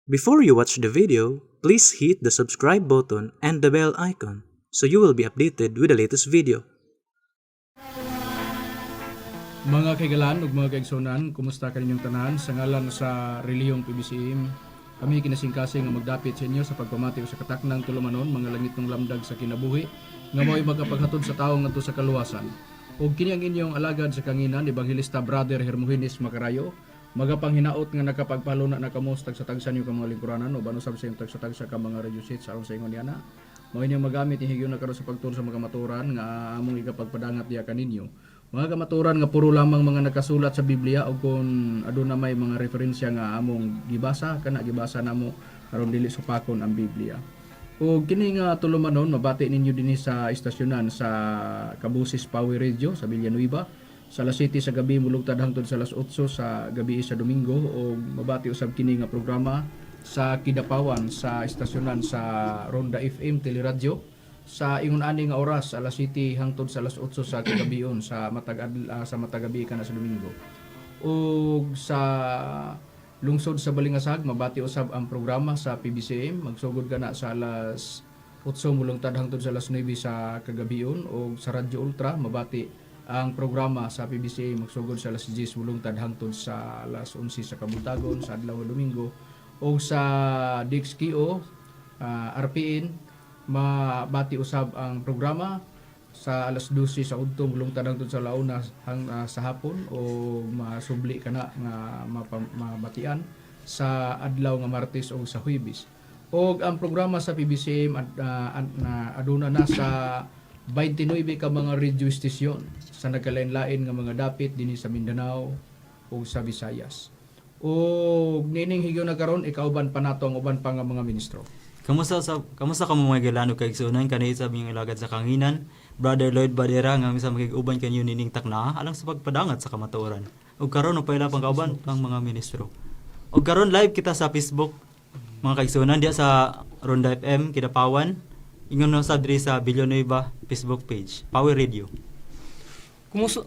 Before you watch the video, please hit the subscribe button and the bell icon so you will be updated with the latest video. Mga kaigalan ug mga kaigsunan, kumusta kaninyong tanan? Sa ngalan sa relihiyong PBCM, kami kinasingkasing nga magdapit sa inyo sa pagpamati sa kataknang tulumanon, mga langit ng lamdag sa kinabuhi, nga mo'y magapaghatod sa taong ngadto sa kaluwasan. Ug kini ang inyong alagad sa kanginan, Evangelista Brother Hermogenes Macarayo, magapanghinaot nga nakapagpaluna na kamo sa tagsa-tagsan yung mga lingkuranan o bano sab sa yung tagsa-tagsa ka mga radio seats aron sa ingon niana. Mao inyong magamit ihigyon na karon sa pagtulong sa mga maturan nga among ikapagpadangat diya kaninyo. Mga kamaturan nga puro lamang mga nakasulat sa Biblia o kung aduna may mga referensya nga among gibasa kana gibasa namo aron dili supakon ang Biblia. O kini nga tulumanon mabati ninyo dinhi sa istasyonan sa Kabusis Power Radio sa Villanueva sa alas 7 sa gabi mulugtad hangtod sa alas 8 sa gabi sa Domingo o mabati usab kini nga programa sa Kidapawan sa istasyonan sa Ronda FM Teleradyo sa ingon ani nga oras alas 7 hangtod sa alas 8 sa kagabion sa matagabi kana sa Domingo. Ug sa lungsod sa Balingasag mabati usab ang programa sa PBCM magsugod kana sa alas 8 mulungtad hangtod sa alas 9 sa kagabion ug sa Radyo Ultra mabati ang programa sa PBCM magsugod sa alas 10 mulungtad hangtod sa alas 11 sa kabuntagon sa adlaw Domingo ug sa DXKO RPN mabati usab ang programa sa alas 12 sa udto mulungtad hangtod sa launa sa hapon o masubli kana nga mabatian sa adlaw nga Martes o sa Huwebes. Og ang programa sa PBCM aduna na sa 29 ka mga radio station sa nagkalain-lain nga mga dapit dinhi sa Mindanao o sa Visayas. O nining higyo na karon ikauban pa nato ang uban pa nga mga ministro. Kamusta ka mo mga gilano kay igsunan kanhi sa mga ilagad sa kanginan? Brother Lloyd Badera nga misa makig-uban kanyo nining takna alang sa pagpadangat sa kamatuoran. Ug karon payla pang kauban pang mga ministro. Ug karon live kita sa Facebook mga kaigsunan diya sa Ronda FM Kidapawan. Ingon na sa diri sa Villanueva Facebook page, Power Radio.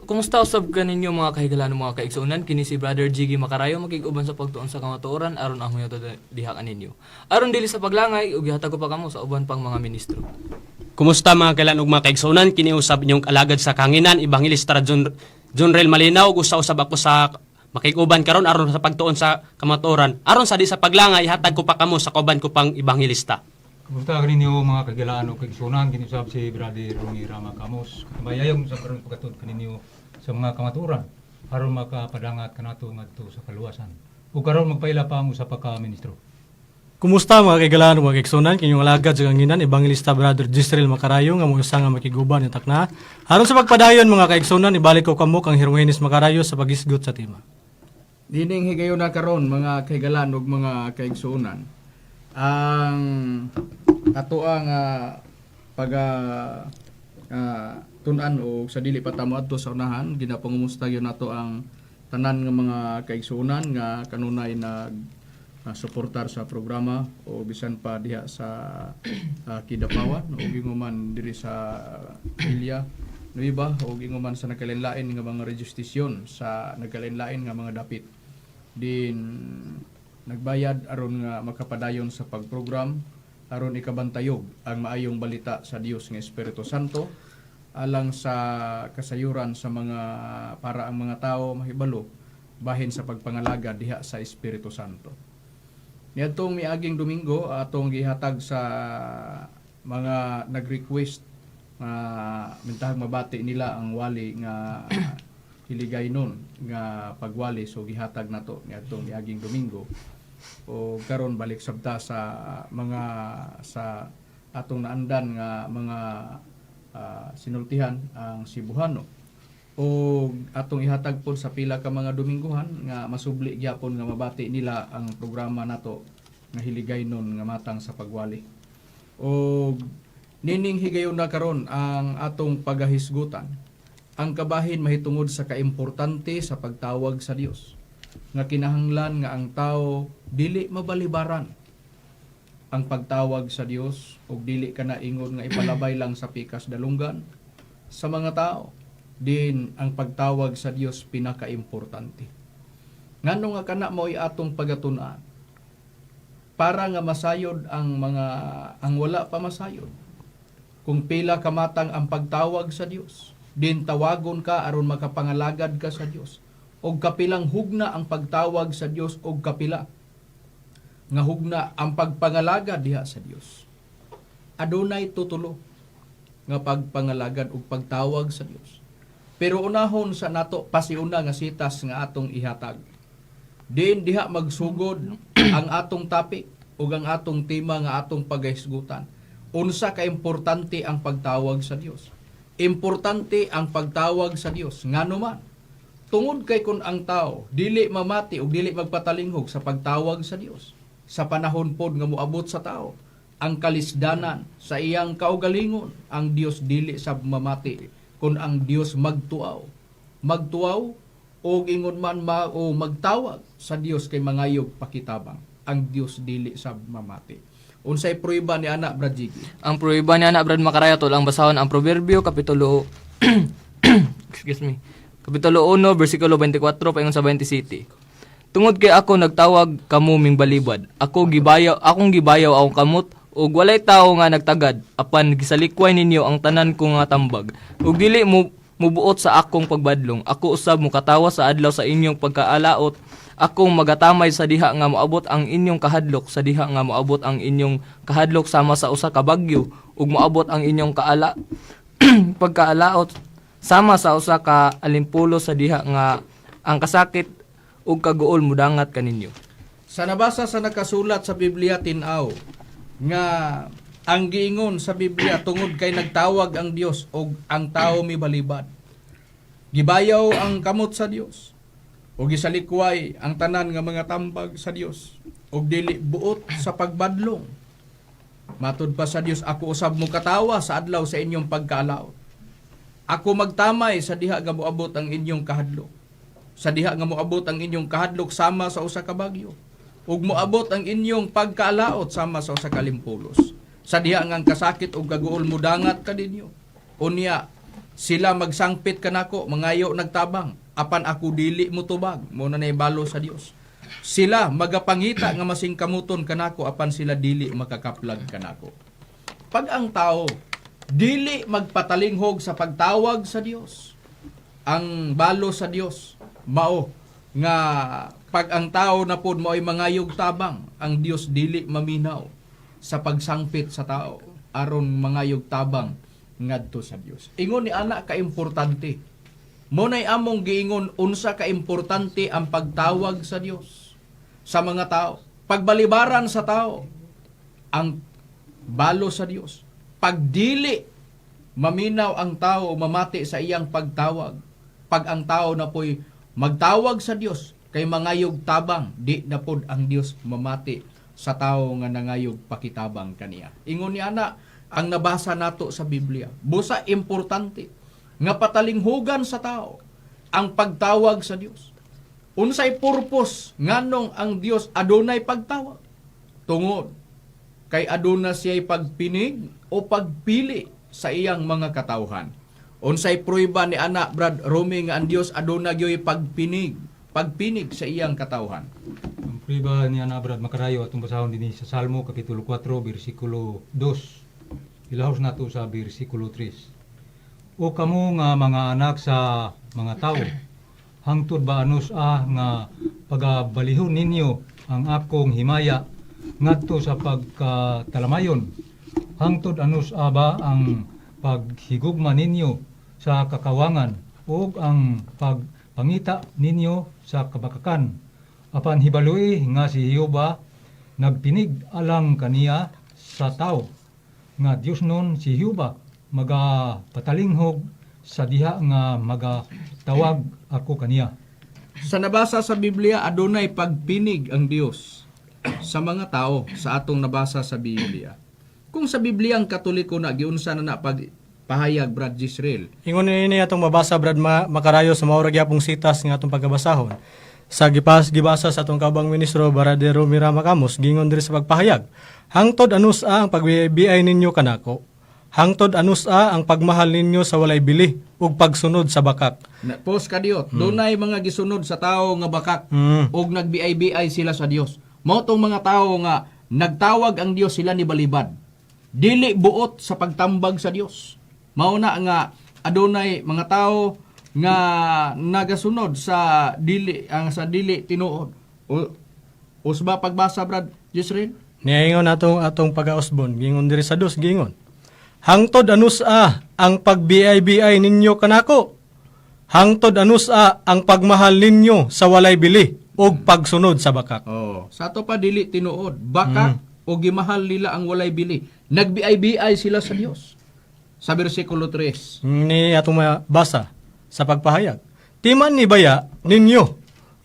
Kumusta usab kaninyo mga kahigalan mga kaigsunan? Kini si Brother Jiggy Macarayo makig-uban sa pagtuon sa kamatuoran aron ang huyo diha kaninyo. Aron dili sa paglangay ug gihatag ko pa kamo sa uban pang mga ministro. Kumusta mga kailan ug mga kaigsunan? Kini usab inyong alagad sa kanginan Evangelista Jonrel Malinaw ug usab ako sa makig-uban karon aron sa pagtuon sa kamatuoran. Aron sa di sa paglangay hatag ko pa kamo sa kauban ko pang ebanghelista. Kumusta kaninyo mga kagilaan o kaigsunan, kinisab si Brother Ronnie Rama Camus. Kabayayong sa karon pagkatod kaninyo sa mga kamaturan aron makapadangat kanato ngadto sa kaluwasan. Ug karon magpaila pa ang usa pa ka ministro. Kumusta mga kaigalaan o mga kaigsunan, kinyong alagad sa kanginan, Evangelista Brother Gisrel Macarayo nga mga nga makiguban ng takna. Aron sa pagpadayon mga kaigsunan, ibalik ko kamo kang Hermogenes Macarayo sa pagisgot sa tema. Dining higayon na karon mga kaigalan ug mga kaigsunan. Ang ato ang tunan o sa dili pa tamo adto sa unahan ginapangumusta gyud nato ang tanan nga mga kaigsunan nga kanunay nag suportar sa programa o bisan pa diha sa Kidapawan o ginguman diri sa Ilya Nueva o ginguman sa nagkalain-lain nga mga radio station sa nagkalain-lain nga mga dapit din nagbayad aron nga makapadayon sa pagprogram aron ikabantayog ang maayong balita sa Dios nga Espiritu Santo alang sa kasayuran sa mga para ang mga tao mahibalo bahin sa pagpangalaga diha sa Espiritu Santo. Niadtong miaging Domingo atong gihatag sa mga nag-request nga mintahang mabati nila ang wali nga hiligaynon nga pagwali so gihatag nato niadtong miaging Domingo. O karon balik sabta sa mga sa atong naandan nga mga sinultihan ang Cebuano o atong ihatag pod sa pila ka mga Dominguhan nga masubli gyapon nga mabati nila ang programa nato nga hiligaynon nga matang sa pagwali o nining higayon na karon ang atong pagahisgutan ang kabahin mahitungod sa kaimportante sa pagtawag sa Dios nga kinahanglan nga ang tao dili mabalibaran ang pagtawag sa Dios ug dili kana ingon nga ipalabay lang sa pikas dalunggan sa mga tao din ang pagtawag sa Dios pinakaimportante ngano nga kana mo'y atong pagatun-an para nga masayod ang wala pa masayod. Kung pila kamatang ang pagtawag sa Dios, din tawagon ka aron makapangalagad ka sa Dios. Og kapilang hugna ang pagtawag sa Dios og kapila nga hugna ang pagpangalagad diha sa Dios. Adunay tutulo nga pagpangalagad ug pagtawag sa Dios. Pero unahon sa nato pasiuna nga sitas nga atong ihatag. Diin diha magsugod ang atong topic ug ang atong tema nga atong pagahisgutan. Unsa ka importante ang pagtawag sa Dios? Importante ang pagtawag sa Dios ngano man tungod kay kun ang tao dili mamati ug dili magpatalinghog sa pagtawag sa Dios. Sa panahon pod nga moabot sa tao ang kalisdanan sa iyang kaugalingon, ang Dios dili sab mamati kun ang Dios magtuaw. Magtuaw o ingon man o magtawag sa Dios kay mangayog pakitabang. Ang Dios dili sab mamati. Unsay prueba ni anak Brad Jiggy? Ang prueba ni anak Brad Macaraya tol ang basahon ang Proverbio kapitulo excuse me. Kapitulo 1 bersikulo 24 paingon sa 27. Tungod kay ako nagtawag kamo ming balibad. Akong gibayaw akong kamot ug walay tawo nga nagtagad apan gisalikway ninyo ang tanan ko nga tambag. Ug dili mo mubuot sa akong pagbadlong. Ako usab mo katawa sa adlaw sa inyong pagkaalaot. Akong magatamay sa diha nga moabot ang inyong kahadlok, sa diha nga moabot ang inyong kahadlok sama sa usa ka bagyo ug moabot ang inyong pagkaalaot sama sa usa ka alimpulo sa diha nga ang kasakit ug kaguol mudangat kaninyo. Sa nabasa sa nakasulat sa Biblia tin-aw nga ang giingon sa Biblia tungod kay nagtawag ang Dios og ang tao mibalibad. Gibayaw ang kamot sa Dios o gisalikway ang tanan nga mga tambag sa Dios og dili buot sa pagbadlong. Matud pa sa Dios, ako usab mo katawa sa adlaw sa inyong pagkaalaot. Ako magtamay sa diha nga moabot ang inyong kahadlok. Sa diha nga moabot ang inyong kahadlok sama sa usa ka bagyo. Ug moabot ang inyong pagkaalaot sama sa usa ka limpulos. Sa diha nga kasakit ug gaguol mudangat kadinyo. Unya sila magsangpit kanako, mangayo nagtabang, apan ako dili mo tubag, mo na naibalo sa Dios. Sila magapangita nga masingkamuton kanako, apan sila dili makakaplag kanako. Pag ang tao dili magpatalinghog sa pagtawag sa Dios, ang balo sa Dios mao nga pag ang tao na pod mo'y mangayog tabang, ang Dios dili maminaw sa pagsangpit sa tao aron mangayog tabang ngadto sa Dios. Ingon ni anak ka importante. Mo nay among giingon unsa ka importante ang pagtawag sa Dios sa mga tao. Pagbalibaran sa tao ang balo sa Dios. Pagdili maminaw ang tao mamati sa iyang pagtawag. Pag ang tao na po'y magtawag sa Dios kay mangayog tabang, di na pod ang Dios mamati sa tao nga nangayog pakitabang kaniya. Ingon ni ana ang nabasa nato sa Biblia. Busa importante nga patalinghugan sa tao ang pagtawag sa Dios. Unsay purpose nganong ang Dios adunay pagtawag? Tungod kay aduna siya'y pagpinig o pagpili sa iyang mga katawhan. Unsay prueba ni anak Brad Romy nga ang Dios aduna gyoy pagpinig sa iyang katawhan. Ang prueba ni anak Brad Macarayo atong basahon dinhi sa Salmo kapitulo 4 bersikulo 2. Ilahos nato sa bersikulo 3. O kamo nga mga anak sa mga tao, hangtod ba anus nga pagabalihon ninyo ang akong himaya ngadto sa pagkatalamayon? Hangtod anus ba ang paghigugma ninyo sa kakawangan o ang pagpangita ninyo sa kabakakan? Apan hibalui nga si Jehova nagpinig alang kaniya sa tao. Nga Dios nun si Jehova magapatalinghog sa diha nga magatawag ako kaniya. Sa nabasa sa Biblia, adunay pagpinig ang Dios sa mga tao sa atong nabasa sa Biblia. Kung sa Biblia ang Katoliko na giunsa na pahayag Brad Jisrael. Ingon ini atong mabasa Brad Macarayo sa maura gyapong sitas nga atong pagkabasahon. Sa gibasa sa atong kabang ministro Brother Romy Rama Camus, gingon diri sa pagpahayag. Hangtod anus ang pagbiay ninyo kanako. Hangtod anus ang pagmahal ninyo sa walay bili ug pagsunod sa bakak. Pos kadiot, dunay mga gisunod sa tao nga bakak ug nagbiay-biay sila sa Dios. Mao tong mga tao nga nagtawag ang Dios sila ni balibad. Dili buot sa pagtambag sa Dios. Mauna nga adunay mga tao nga nagasunod sa dili tinuod. O ba pagbasa Brad Jisrael? Niingon atong pag-ausbon, gingon diri sa dos, gingon. Hangtod anusa ang pagbiay-biay ninyo kanako. Hangtod anusa ang pagmahal ninyo sa walay bili ug pagsunod sa bakak. Oh, sa ato pa dili tinuod, bakak o gimahal nila ang walay bili. Nagbiay-biay sila sa Dios. Sa bersikulo 3. Ni atong mabasa sa pagpahayag. Timan ni baya ninyo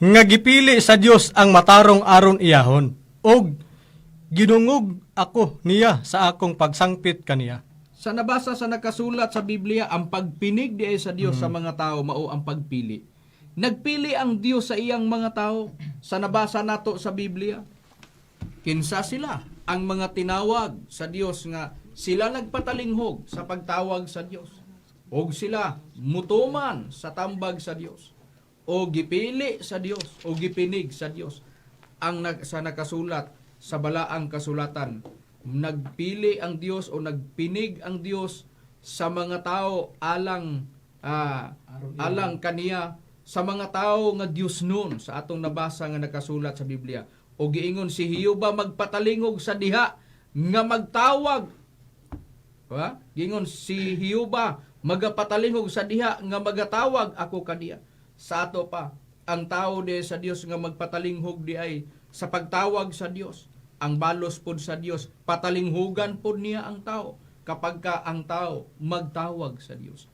nga gipili sa Dios ang matarong aron iyahon ug ginungog ako niya sa akong pagsangpit kaniya. Sa nabasa sa nakasulat sa Biblia, ang pagpinig di ay sa Dios sa mga tao mao ang pagpili. Nagpili ang Dios sa iyang mga tao. Sa nabasa nato sa Biblia, kinsa sila ang mga tinawag sa Dios nga sila nagpatalinghog sa pagtawag sa Dios. Og sila mutuman sa tambag sa Dios. O gipili sa Dios, o gipinig sa Dios. Sa nakasulat sa balaang kasulatan, nagpili ang Dios o nagpinig ang Dios sa mga tao alang kaniya, sa mga tao nga Dios nun, sa atong nabasa nga nakasulat sa Biblia. O giingon si Hioba magpatalingog sa diha nga magtawag. Giingon si Hioba magapatalingog sa diha nga magatawag ako kaniya. Sa ato pa, ang tao di sa Dios nga magpatalinghog di ay sa pagtawag sa Dios. Ang balos pod sa Dios, patalinghugan pod niya ang tao kapag ka ang tao magtawag sa Dios.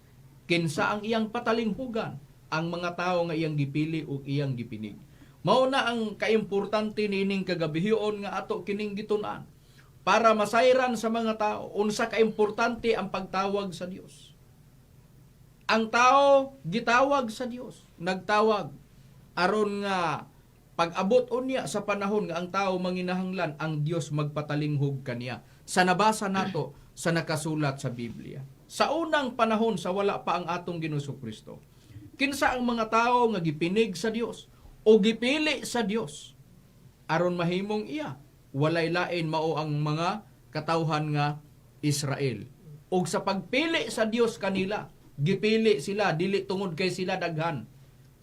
Kinsa ang iyang patalinghugan? Ang mga tao nga iyang gipili o iyang gipinig. Mao na ang kaimportante nining kagabihion nga ato kining gitun-an para masayran sa mga tao unsa kaimportante ang pagtawag sa Dios. Ang tao gitawag sa Dios, nagtawag aron nga pag-abot unya sa panahon nga ang tao manginahanglan, ang Dios magpatalinghog kaniya. Sa nabasa nato sa nakasulat sa Biblia. Sa unang panahon sa wala pa ang atong Ginoong Kristo, kinsa ang mga tao nga gipinig sa Dios o gipili sa Dios aron mahimong iya, walay lain mao ang mga katawhan nga Israel. Og sa pagpili sa Dios kanila, gipili sila dili tungod kay sila daghan,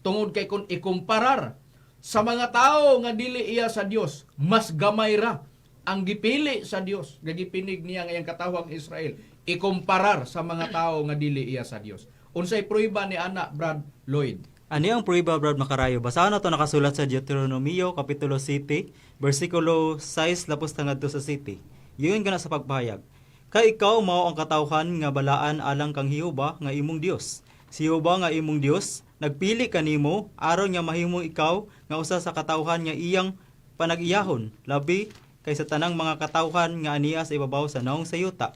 tungod kay kun ikumparar sa mga tao nga dili iya sa Dios, mas gamay ra ang gipili sa Dios, gagipinig niya ngayang katawhang Israel, ikumparar sa mga tao nga dili iya sa Dios. Unsay prueba ni ana Brad Lloyd? Ani ang prueba, Brad Makarayo? Basahan na to nakasulat sa Deuteronomio, Kapitulo 7, versikulo 6, lapos tangad to sa 7. Yun ka na sa pagpahayag. Kay ikaw mao ang katawhan nga balaan alang kang Hioba nga imong Dios. Si Hioba nga imong Dios, nagpili kanimo aron nga mahimong ikaw nga usa sa katawhan nga iyang panag-iyahon, labi kaysa tanang mga katawhan nga aniya sa ibabaw sa naong sayuta.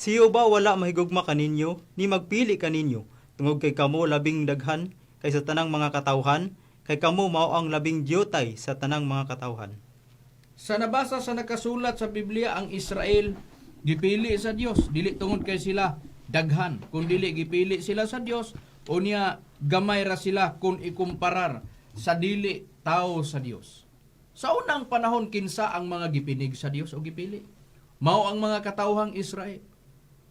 Si Hioba wala mahigugma kaninyo, ni magpili kaninyo, tungod kay kamo labing daghan kaysa tanang mga katawhan, kay kamo mao ang labing diyotay sa tanang mga katawhan. Sa nabasa sa nakasulat sa Biblia, ang Israel gipili sa Dios, dili tungod kay sila daghan, kun dili gipili sila sa Dios, unya gamay ra sila kung ikumparar sa dili tao sa Dios. Sa unang panahon, kinsa ang mga gipinig sa Dios o gipili? Mao ang mga katawhang Israel.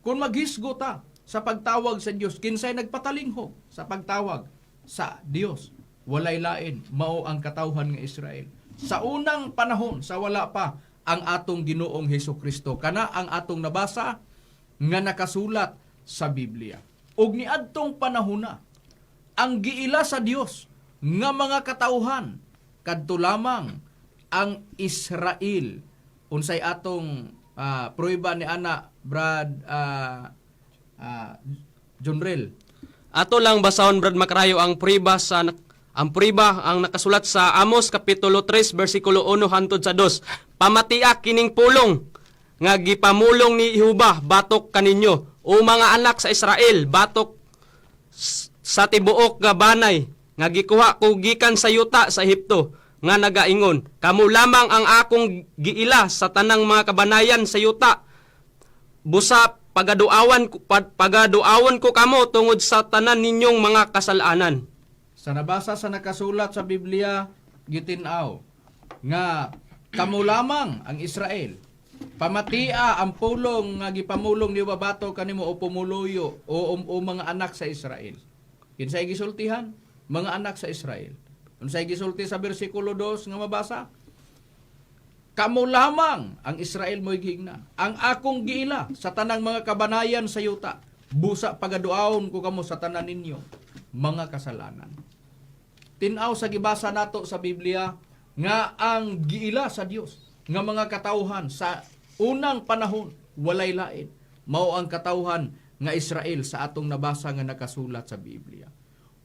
Kung maghisgo ta sa pagtawag sa Dios, kinsay nagpatalinghog sa pagtawag sa Dios? Walay lain, mao ang katawhan nga Israel. Sa unang panahon, sa wala pa ang atong Ginoong Hesukristo, kana ang atong nabasa nga nakasulat sa Biblia. Og niadtong panahon na, ang giila sa Dios nga mga katawhan kadto lamang ang Israel. Unsay atong prueba ni ana Brad Jonrel? Ato lang basahon, Brad Makarayo, ang prueba ang nakasulat sa Amos Kapitulo 3 versikulo 1 hangtod sa 2. Pamatiak kining pulong nga gipamulong ni Jehova batok kaninyo, o mga anak sa Israel, batok sa tibuok nga banay nga gikuha ko gikan sa yuta sa Ehipto, nga nagaingon, kamo lamang ang akong giila sa tanang mga kabanayan sa yuta. Busa pagaduawan ko kamo tungod sa tanan ninyong mga kasalanan. Sa nabasa sa nakasulat sa Biblia, gitinaw nga kamo lamang ang Israel. Pamatia ang pulong nga gipamulong ni babato kanimo o pumuluyo o mga anak sa Israel. Kinsay gisultihan? Mga anak sa Israel. Unsay gisulti sa bersikulo 2 nga mabasa? Kamo lamang ang Israel mo'y gihigna. Ang akong giila sa tanang mga kabanayan sa yuta. Busa pagaduaon ko kamo sa tanan ninyo mga kasalanan. Tinaw sa gibasa nato sa Biblia nga ang giila sa Dios nga mga katawhan sa unang panahon walay lain mao ang katawhan nga Israel sa atong nabasa nga nakasulat sa Biblia.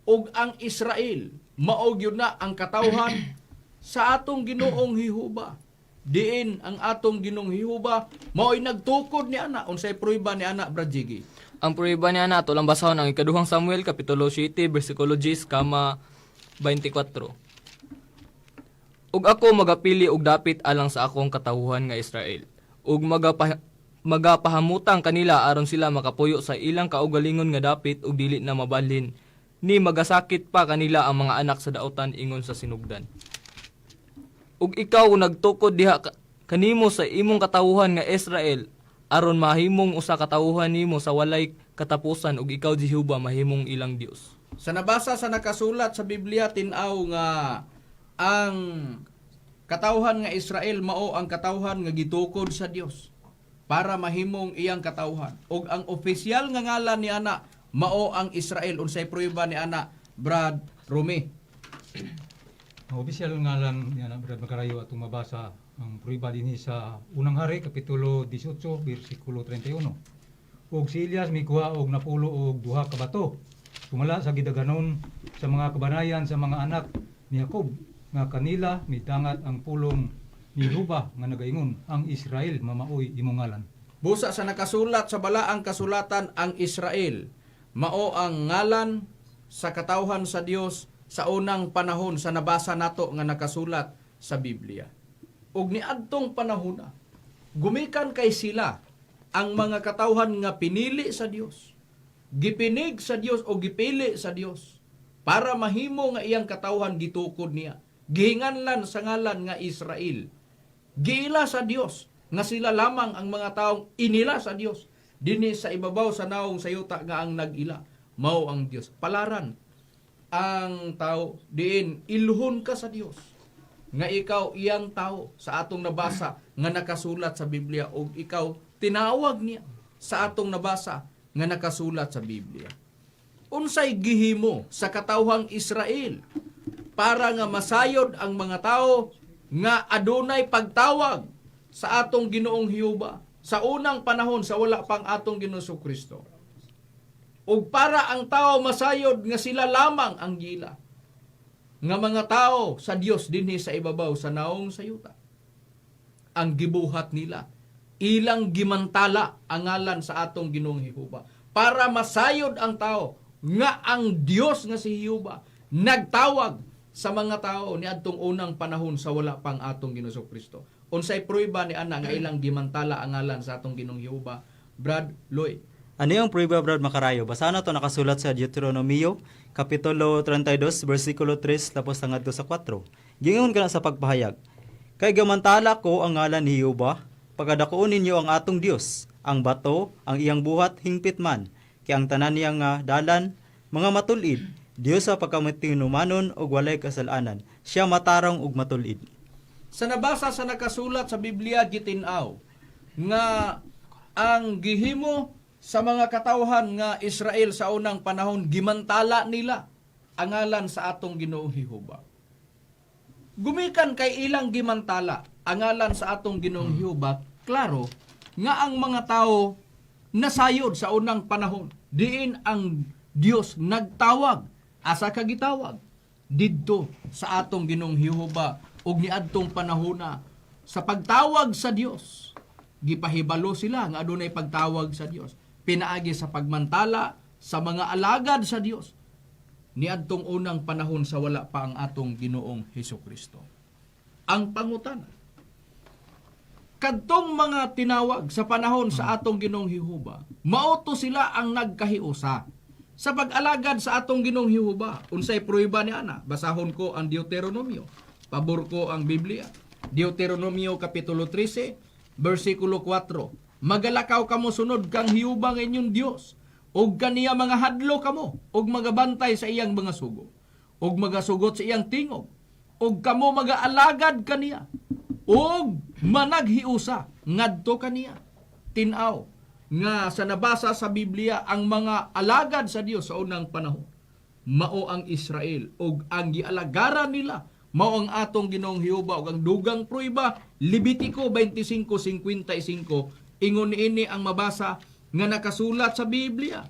Ug ang Israel mao gyud na ang katawhan sa atong Ginoong Jehovah. Diin ang atong Ginoong Jehovah mao'y nagtukod ni ana. Unsay prueba ni ana, Brad Jiggy? Ang prueba niya na ito lang basahon ang ikaduhang Samuel kapitulo 7 bersikulo 10 kama 24. Ug ako magapili og dapit alang sa akong katawhan nga Israel. Ug magapahamutang kanila aron sila makapuyo sa ilang kaugalingon nga dapit ug dili na mabalhin ni magasakit pa kanila ang mga anak sa daotan ingon sa sinugdan. Ug ikaw nagtukod diha kanimo sa imong katawhan nga Israel aron mahimong usa katawhan nimo sa walay katapusan ug ikaw Jehova mahimong ilang Dios. Sa nabasa sa nakasulat sa Biblia tinaw nga ang katawhan nga Israel mao ang katawhan nga gitukod sa Dios para mahimong iyang katawhan. Ug ang opisyal nga ngalan ni ana mao ang Israel. Unsay prueba ni ana, Brad Rumi? Ang opisyal nga lang yan, Brad Makarayo, atong mabasa ang prueba din sa unang hari, kapitulo 18, versikulo 31. Og si Elias mikuha og napulo og duha ka bato. Sumala sa gidaganon sa mga kabanayan sa mga anak ni Jacob nga kanila mitangat ang pulong ni Ruba nga nagaingon ang Israel mamaoy imong ngalan. Busa sa nakasulat sa balaang kasulatan ang Israel mao ang ngalan sa katawhan sa Dios sa unang panahon sa nabasa nato nga nakasulat sa Biblia. Ug niadtong panahon na gumikan kay sila ang mga katawhan nga pinili sa Dios. Gipinig sa Dios o gipili sa Dios para mahimo nga iyang katawhan gitukod niya. Gihinganlan sa ngalan nga Israel. Giila sa Dios nga sila lamang ang mga taong inila sa Dios. Dinhi sa ibabaw sa naong sayuta nga ang nag-ila mao ang Dios. Palaran ang tao diin ilhon ka sa Dios nga ikaw iyang tao sa atong nabasa nga nakasulat sa Biblia ug ikaw tinawag niya sa atong nabasa nga nakasulat sa Biblia. Unsay gihimo sa katawhang Israel para nga masayod ang mga tao nga adunay pagtawag sa atong Ginoong Jehova sa unang panahon sa wala pang atong Ginoong Kristo. Ug para ang tao masayod nga sila lamang ang gila nga mga tao sa Dios dinhi sa ibabaw sa naong sayuta. Ang gibuhat nila ilang gimantala ang ngalan sa atong Ginoong Jehova para masayod ang tao nga ang Dios nga si Jehova nagtawag sa mga tao ni adtong unang panahon sa wala pang atong Ginoong Kristo. Unsay prueba ni ana nga ilang gimantala ang ngalan sa atong Ginoong Jehova? Brad Lloyd. Ano yung prueba, Brad Makarayo? Basa na to nakasulat sa Deuteronomio, Kapitulo 32, versikulo 3, tapos hangad sa 4. Gingon ka na sa pagpahayag. Kay gamantala ko ang ngalan ni Jehova, pagadakoon ninyo ang atong Dios, ang bato, ang iyang buhat, hingpit man, kay ang tanan niya nga dalan, mga matulid, Dios sa pagkamatinumanon og walay kasalanan, siya matarong og matulid. Sa nabasa sa nakasulat sa Biblia gitinaw nga ang gihimo sa mga katawhan nga Israel sa unang panahon gimantala nila ang ngalan sa atong Ginoong Jehova. Gumikan kay ilang gimantala ang ngalan sa atong Ginoong Jehova, klaro nga ang mga tao nasayod sa unang panahon. Diin ang Dios nagtawag, asa ka gitawag didto sa atong Ginoong Jehova ug niadtong panahona sa pagtawag sa Dios. Gipahibalo sila nga adunay pagtawag sa Dios. Pinaagi sa pagmantala sa mga alagad sa Dios niadtong unang panahon sa wala pa ang atong Ginoong Hesukristo. Ang pangutana, kadtong mga tinawag sa panahon sa atong Ginoong Jehova, mauto sila ang nagkahiusa sa pag-alagad sa atong Ginoong Jehova. Unsay prueba ni ana? Basahon ko ang Deuteronomio. Pabor ko ang Biblia. Deuteronomio Kapitulo 13, versikulo 4. Magalakaw kamo sunod kang Hiyuba nga inyong Dios, og kaniya mga hadlo kamo, og magabantay sa iyang mga sugo, og magasugot sa iyang tingog, og kamo magaalagad kaniya, og managhiusa ngadto kaniya. Tinaw nga sa nabasa sa Biblia ang mga alagad sa Dios sa unang panahon, mao ang Israel, og ang gialagaran nila mao ang atong Ginoong Hiyuba, og ang dugang prueba Levitico 25:55 ingon ini ang mabasa nga nakasulat sa Biblia.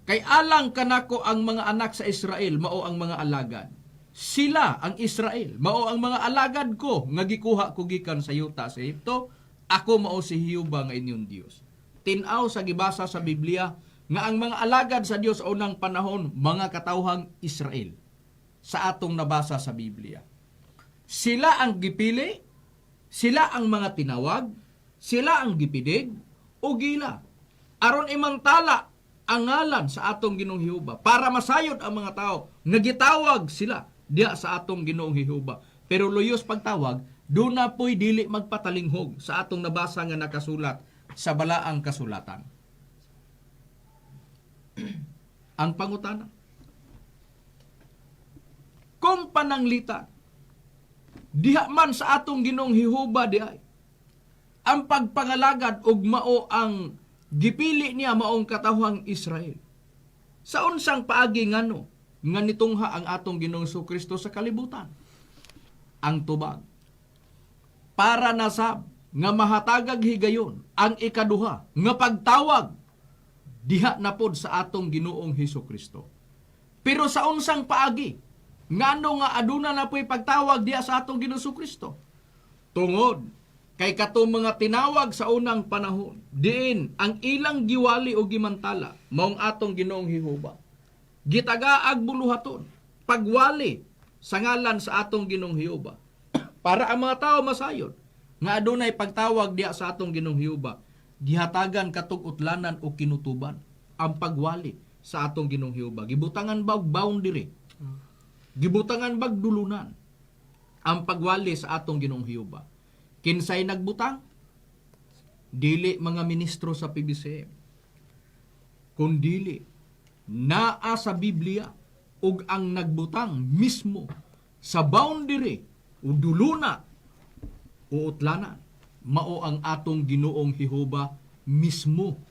Kay alang kanako ang mga anak sa Israel mao ang mga alagad. Sila ang Israel mao ang mga alagad ko nga gikuha ko gikan sa yuta sa Egipto. Ako mao si Hiyuba nga inyong Dios. Tin-aw sa gibasa sa Biblia nga ang mga alagad sa Dios sa unang panahon mga katawhang Israel. Sa atong nabasa sa Biblia, sila ang gipili, sila ang mga tinawag, sila ang gipidig o gila aron imantala ang ngalan sa atong Ginoong Hiyuba para masayod ang mga tao nga gitawag sila diya sa atong Ginoong Hiyuba. Pero luyos pagtawag, doon na po'y dili magpatalinghog sa atong nabasa nga nakasulat sa balaang kasulatan. Ang pangutana, kung pananglitan, diha man sa atong Ginoong Hiyuba diay, ang pagpangalagad og mao ang gipili niya maong katawhang Israel. Sa unsang paagi ngano nga nitungha ang atong Ginoong Kristo sa kalibutan? Ang tubag. Para nasab nga mahatagag higayon ang ikaduha nga pagtawag diha na pod sa atong Ginoong Kristo. Pero sa unsang paagi ngano nga aduna na po'y pagtawag diya sa atong Ginoong Kristo? Tungod kay katong mga tinawag sa unang panahon, diin ang ilang giwali o gimantala maong atong Ginoong Hiyuba. Gitagaag buluhaton, pagwali sa ngalan sa atong Ginoong Hiyuba. Para ang mga tao masayod nga adunay pagtawag diya sa atong Ginoong Hiyuba, gihatagan katong utlanan o kinutuban ang pagwali sa atong Ginoong Hiyuba. Gibutangan ba og boundary? Gibutangan bag dulunan ang pagwali sa atong Ginoong Hiyuba. Kinsay nagbutang? Dili mga ministro sa PBCM. Kundili naa sa Biblia ug ang nagbutang mismo sa boundary o duluna o utlanan mao ang atong Ginoong Hiyuba mismo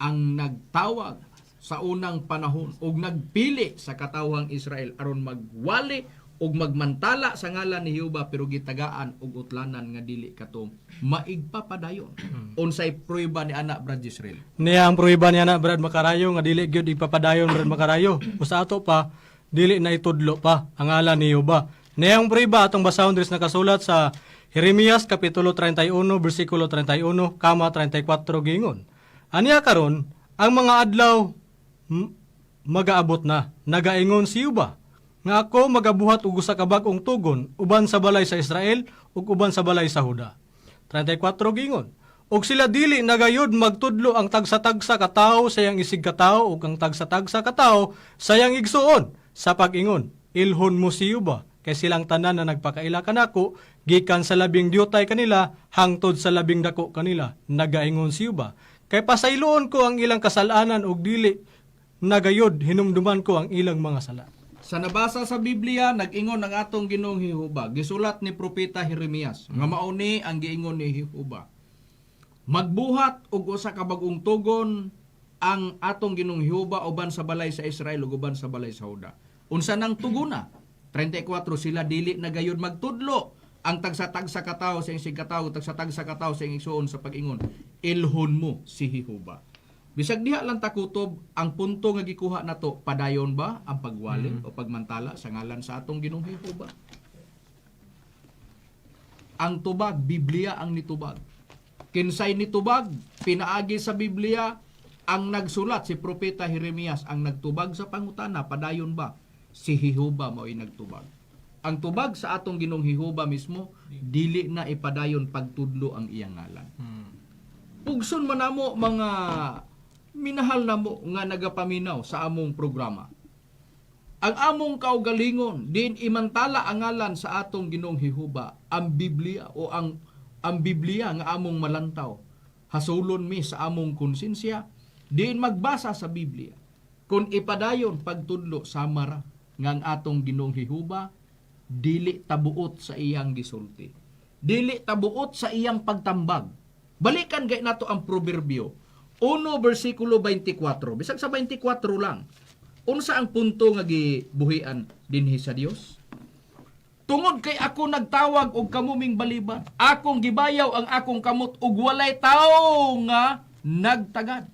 ang nagtawag sa unang panahon ug nagpili sa katawhang Israel aron magwali ug magmantala sa ngalan ni Hiyuba, pero gitagaan ug utlanan nga dili kato maigpapadayon. Unsay prueba ni anak Brad Israel? Niya ang pruiba niya na Brad Makarayo nga dili gyud ipapadayon Brad Makarayo. Usa ato pa dili na itudlo pa ang ngalan ni Hiyuba. Niya ang pruiba atong basahon diri sa nakasulat sa Jeremias Kapitulo 31 versikulo 31 kama 34 gingon. Aniya karon ang mga adlaw magaabot na, nagaingon si Hiyuba nga ako magabuhat og usa ka bag-ong tugon uban sa balay sa Israel ug uban sa balay sa Huda. 34 gingon. Og sila dili nagayod magtudlo ang tagsa-tagsa ka tawo sa iyang isig ka tawo ug ang tagsa-tagsa ka tawo sa iyang igsuon sa pag-ingon. Ilhon mo si Hiyuba kay silang tanan na nagpakaila kanako gikan sa labing diyutay kanila hangtod sa labing dako kanila. Nagaingon si Hiyuba kay pasayloon ko ang ilang kasalanan ug dili nagayod hinumduman ko ang ilang mga sala. Sa nabasa sa Biblia, nag-ingon ang atong Ginoong Hiyuba. Gisulat ni Propeta Jeremias, nga mauni ang giingon ni Hiyuba. Magbuhat og usa ka bag-ong tugon ang atong Ginoong Hiyuba uban sa balay sa Israel ug uban sa balay sa Huda. Unsa nang tuguna? 34 sila dili nagayod magtudlo ang tagsa-tagsa ka tawo sa isig ka tawo, tagsa-tagsa ka tawo sa igsuon sa pag-ingon. Ilhon mo si Hiyuba. Bisag diha lang takutob ang punto nga gikuha nato, padayon ba ang pagwali o pagmantala sa ngalan sa atong Ginoong Hiyuba? Ang tubag, Biblia ang nitubag. Kinsay nitubag, pinaagi sa Biblia ang nagsulat si Propeta Jeremias ang nagtubag sa pangutana, padayon ba si Hiyuba mao'y nagtubag. Ang tubag sa atong Ginoong Hiyuba mismo, dili na ipadayon pagtudlo ang iyang ngalan. Pugson man namo mga minahal na mo nga nagapaminaw sa among programa. ang among kaugalingon din imantala ang ngalan sa atong Ginoong Jehova, ang Biblia o ang Biblia nga among malantaw. Hasulon mi sa among konsensya, din magbasa sa Biblia. Kung ipadayon pagtudlo samara nga ang atong Ginoong Jehova, dili tabuot sa iyang gisulti. Dili tabuot sa iyang pagtambag. Balikan gay nato ang proverbio 1 versikulo 24. Bisag sa 24 lang. Unsa ang punto nga gibuhian dinhi sa Dios? Tungod kay ako nagtawag og kamuming baliban, akong gibayaw ang akong kamot ug walay tawo nga nagtagad.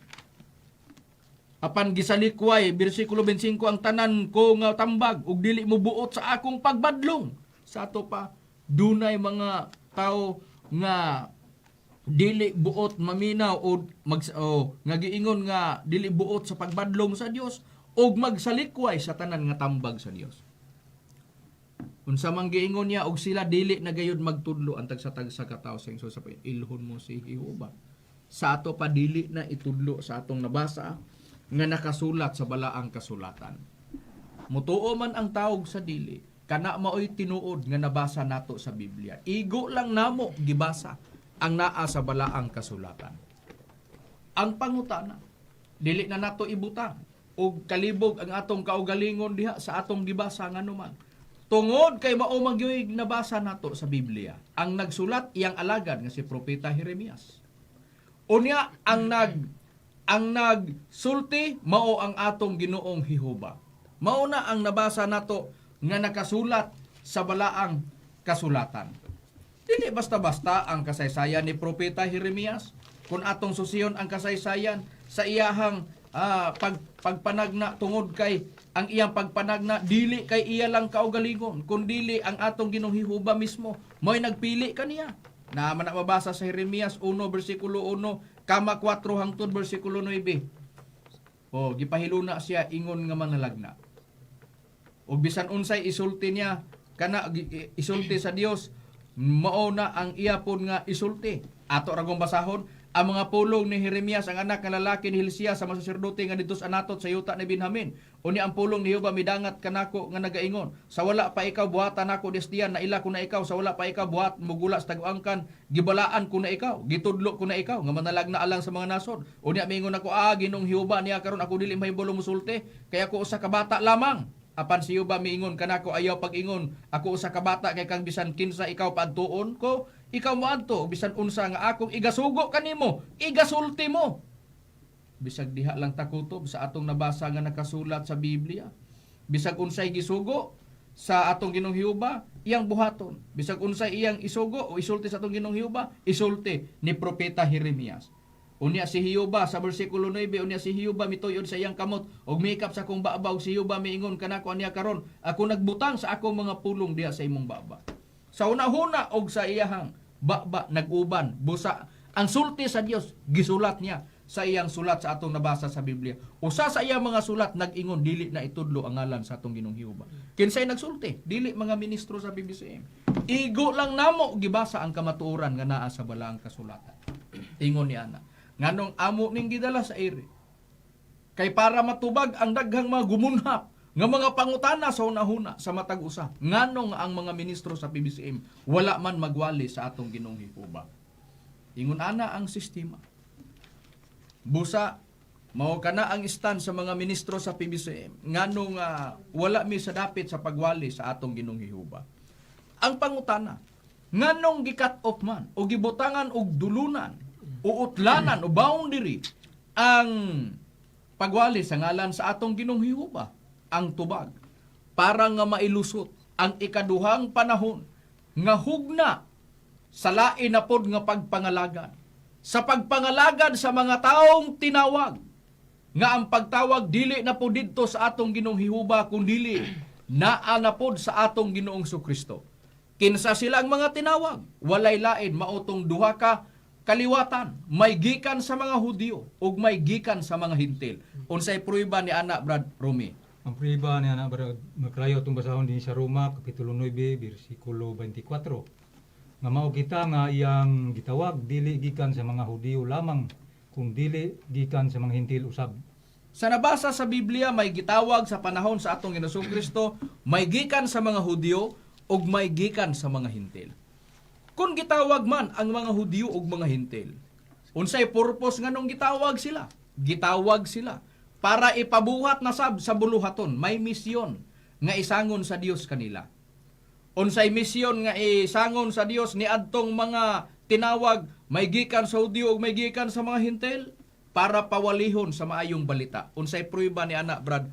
Apan gisalikway, bersikulo 25, ang tanan ko nga tambag ug dili mo buot sa akong pagbadlong. Sa ato pa, dunay mga tao nga dili buot maminaw o nga giingon nga dili buot sa pagbadlong sa Dios og magsalikway sa tanan nga tambag sa Dios. Unsa man giingon niya og sila dili na gayud magtudlo ang tagsa-tagsa ka tawo sa sa ilhon mo si Jehova. Sa ato pa dili na itudlo sa atong nabasa nga nakasulat sa balaang kasulatan. Mutuo man ang tawag sa dili, kana maoy tinuod nga nabasa nato sa Biblia. Igo lang namo gibasa ang naa sa balaang kasulatan. Ang pangutana, dili na nato ibutang og kalibog ang atong kaugalingon diha sa atong gibasa nganuman. Tungod kay mao magyud nabasa nato sa Biblia, ang nagsulat iyang alagad nga si propeta Jeremias. Unya ang nagsulti mao ang atong Ginoong Jehova. Mao na ang nabasa nato nga nakasulat sa balaang kasulatan. Dili basta-basta ang kasaysayan ni propeta Jeremias. Kung atong susiyon ang kasaysayan sa iyahang pagpanagna tungod kay ang iyang pagpanagna dili kay iya lang kaugalingon kundi ang atong Ginoong Jehova mismo mo'y nagpili kaniya. Na mabasa sa Jeremias 1 versikulo 1 kama 4 hangtod versikulo 9. O gipahiluna siya ingon nga manalagna. O bisan unsay isulti niya kana isulti sa Dios, mao na ang iya pon nga isulti. Ato ra gong basahon ang mga pulong ni Jeremias, ang anak nga lalaki ni Hilcia sa mga saserdote nga didto sa anatot sa yuta ni Benjamin. Uni ang pulong ni Jehova midangat kanako nga nagaingon, sa wala pa ikaw buhatan nako desdiyan na ila ko na ikaw, sa wala pa ikaw buhat mugula sa taguangkan, gibalaan ko na ikaw, gitudlo ko na ikaw nga manalag na alang sa mga nasod. Uni miingon ako, Ginong Jehova niya karon ako dili mahibalo musulti, kaya ako usa ka bata lamang. Apan si Jehova miingon kanako, ayaw pag-ingon, ako usa ka bata kay kang bisan kinsa ikaw padtuon ko, ikaw mo adto bisan unsa nga akong igasugo kanimo, igasulti mo. Bisag diha lang takutob sa atong nabasa nga nakasulat sa Biblia. Bisag unsay gisugo sa atong Ginoong Jehova, iyang buhaton. Bisag unsay iyang isugo o isulti sa atong Ginoong Jehova, isulti ni propeta Jeremias. Unya si Jehova sa bersikulo 9, unya si Jehova mituyod sa iyang kamot og mikap sa akong baabaw, si Jehova miingon kanako aniya karon, ako nagbutang sa akong mga pulong diha sa imong baba. Sa una-huna og sa iyahang baba nag-uban busa ang sulti sa Dios gisulat niya sa iyang sulat sa atong nabasa sa Biblia. Usa sa iyang mga sulat nag-ingon dili na itudlo ang ngalan sa atong Ginoong Jehova. Kinsay nagsulti? Dili mga ministro sa BBCM. Igo lang namo gibasa ang kamatuoran nga naa sa balaang kasulatan. Ingon ni ana, nganong amo ning gidala sa ere. Kay para matubag ang daghang mga gumunhap nga mga pangutana sa una-huna sa matag usa. Nganong ang mga ministro sa PBCM wala man magwali sa atong Ginoong Jehova. Ingon ana ang sistema. Busa mao kana ang stand sa mga ministro sa PBCM nganong wala mi sa dapit sa pagwali sa atong Ginoong Jehova. Ang pangutana, nganong gikat off man o gibutangan og dulunan o utlanan o boundary ang pagwali sa ngalan sa atong Ginoong Jehova, ang tubag para nga mailusot ang ikaduhang panahon nga hugna sa lain na pod nga pagpangalagad, sa pagpangalagad sa mga taong tinawag nga ang pagtawag dili na pod didto sa atong Ginoong Jehova kundi naa na pod sa atong Ginoong Kristo. Kinsa silang mga tinawag, walay lain mautong duha ka kaliwatan, may gikan sa mga Hudyo ug may gikan sa mga Hintil. Unsay prueba ni ana Brad Romy? Ang prueba ni ana Brad Macrayo itong basahon din sa Roma kapitulo 9 bersikulo 24. Nga mao kita nga iyang gitawag dili gikan sa mga Hudyo lamang kung dili gikan sa mga Hintil usab. Sa nabasa sa Biblia, may gitawag sa panahon sa atong Ginoong Kristo, may gikan sa mga Hudyo ug may gikan sa mga Hintil. Kung gitawag man ang mga Hudyo ug mga Hintil, unsay purpose nganong gitawag sila? Gitawag sila para ipabuhat na sa buluhaton, may misyon nga isangon sa Dios kanila. Unsay misyon nga isangon sa Dios ni adtong mga tinawag, may gikan sa Hudyo ug may gikan sa mga Hintil, para pawalihon sa maayong balita. Unsay prueba ni ana Brad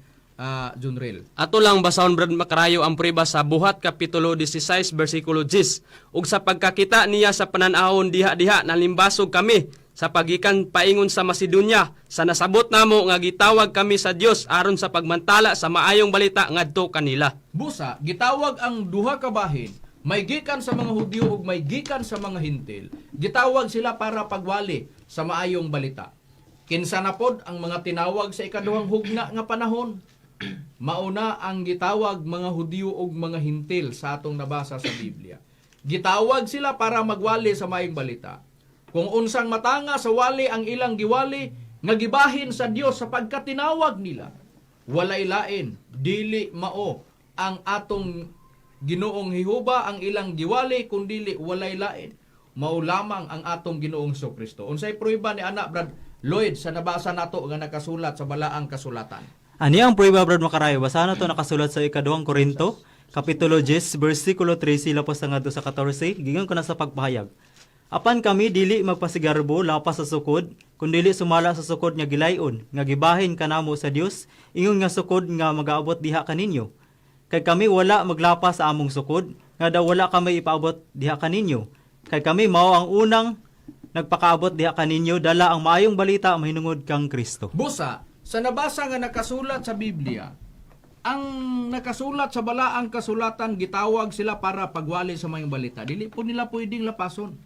Junril? Ato lang basahon Brad Makarayo ang prueba sa Buhat Kapitulo 16 versikulo 10. Ug sa pagkakita niya sa pananahon diha-diha nalimbasog kami sa pagikan paingon sa Macedonia, sa nasabot namo nga gitawag kami sa Dios aron sa pagmantala sa maayong balita ngadto kanila. Busa, gitawag ang duha ka bahin, may gikan sa mga Hudyo ug may gikan sa mga Hintil. Gitawag sila para pagwali sa maayong balita. Kinsa na pod ang mga tinawag sa ikaduhang hugna nga panahon? Mauna ang gitawag mga Hudyo ug mga Hintil sa atong nabasa sa Biblia. Gitawag sila para magwali sa maayong balita. Kung unsang matanga sa wali ang ilang giwali, nga gibahin sa Dios sa pagkatinawag nila, walay lain, dili mao ang atong Ginoong Jehova ang ilang giwali, kundili walay lain, mao lamang ang atong Ginoong Kristo. Unsay prueba ni ana Brad Lloyd sa nabasa nato nga nakasulat sa balaang kasulatan? Ani ang prueba Brad Makarayo, basahan nato nakasulat sa ikaduhang Korinto, Kapitulo 10, versikulo 13, lapos sa ngadto sa 14, gigan ko na sa pagpahayag. Apan kami dili magpasigarbo lapas sa sukod, kundili sumala sa sukod nga gilayon, nga gibahin kanamo sa Dios, ingon nga sukod nga magaabot diha kaninyo. Kay kami wala maglapas sa among sukod, nga daw wala kami ipaabot diha kaninyo. Kay kami mao ang unang nagpakaabot diha kaninyo, dala ang maayong balita mahinungod kang Kristo. Busa, sa nabasa nga nakasulat sa Biblia, ang nakasulat sa balaang kasulatan, gitawag sila para pagwali sa mayong balita. Dili po nila pwedeng lapason.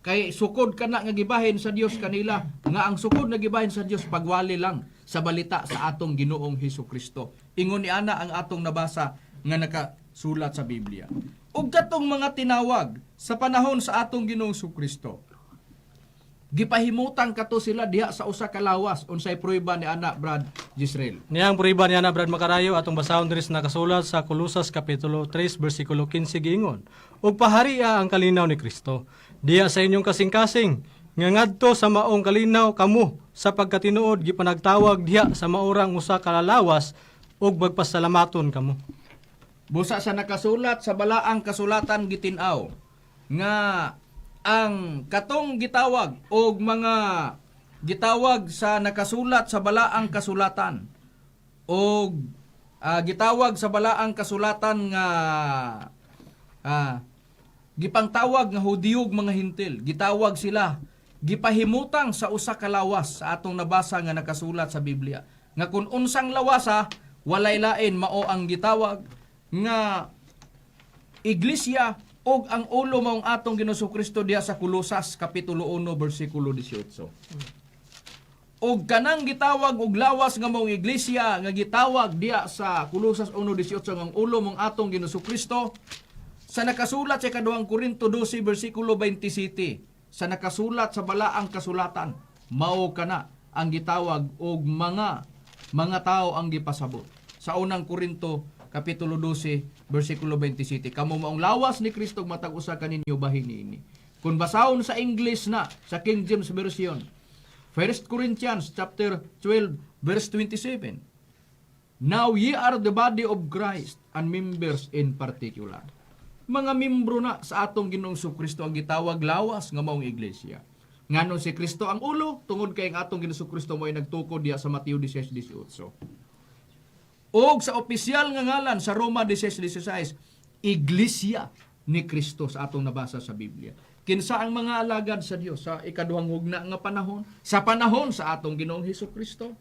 Kay sukod ka na nga gibahin sa Dios kanila, nga ang sukod na gibahin sa Dios pagwali lang sa balita sa atong Ginoong Hesukristo. Ingon ni ana ang atong nabasa nga nakasulat sa Biblia. Ug katong mga tinawag sa panahon sa atong Ginoong Hesukristo, gipahimutang kato sila diha sa usa ka lawas. Unsay prueba ni ana Brad Jisrael? Niyang prueba niya na Brad Makarayo atong basahon diri sa nakasulat sa Kolosas Kapitulo 3 versikulo 15 giingon, ug pahariya ang kalinaw ni Kristo diha sa inyong kasing-kasing nga ngadto sa maong kalinaw kamo sa pagkatinuod gipanagtawag diha sa maurang usa ka lalawas ug magpasalamaton kamo. Busa sa nakasulat sa balaang kasulatan gitin-aw nga ang katong gitawag o mga gitawag sa nakasulat sa balaang kasulatan o gitawag sa balaang kasulatan nga gipangtawag nga Hudyo ug mga Hintil, gitawag sila, gipahimutang sa usa ka lawas sa atong nabasa nga nakasulat sa Biblia. Nga kung unsang lawasa, walay lain mao ang gitawag nga iglesia og ang ulo maong atong Ginoong Kristo diha sa Kolosas Kapitulo 1 versikulo 18. Og kanang gitawag og lawas nga maong iglesia nga gitawag diha sa Kolosas 1:18 nga ulo maong atong Ginoong Kristo, sa nakasulat sa ikaduhang Korinto 12 versikulo 27, sa nakasulat sa balaang kasulatan, mao kana ang gitawag og mga tao ang gipasabot. Sa unang Korinto Kapitulo 12, versikulo 27. Kamo maong lawas ni Kristo matag usa kaninyo bahin niini. Kung basahon sa English na, sa King James Version, 1 Corinthians chapter 12, verse 27. Now ye are the body of Christ and members in particular. Mga membro na sa atong Ginoong Kristo ang gitawag lawas nga maong iglesia. Ngano si Kristo ang ulo, tungod kay ang atong Ginoong Kristo mo ay nagtukod diya sa Mateo 16:18. Og sa opisyal nga ngalan sa Roma 16:16, iglesia ni Kristo sa atong nabasa sa Biblia. Kinsa ang mga alagad sa Dios sa ikaduhang hugna nga panahon, sa panahon sa atong Ginoong Hesukristo?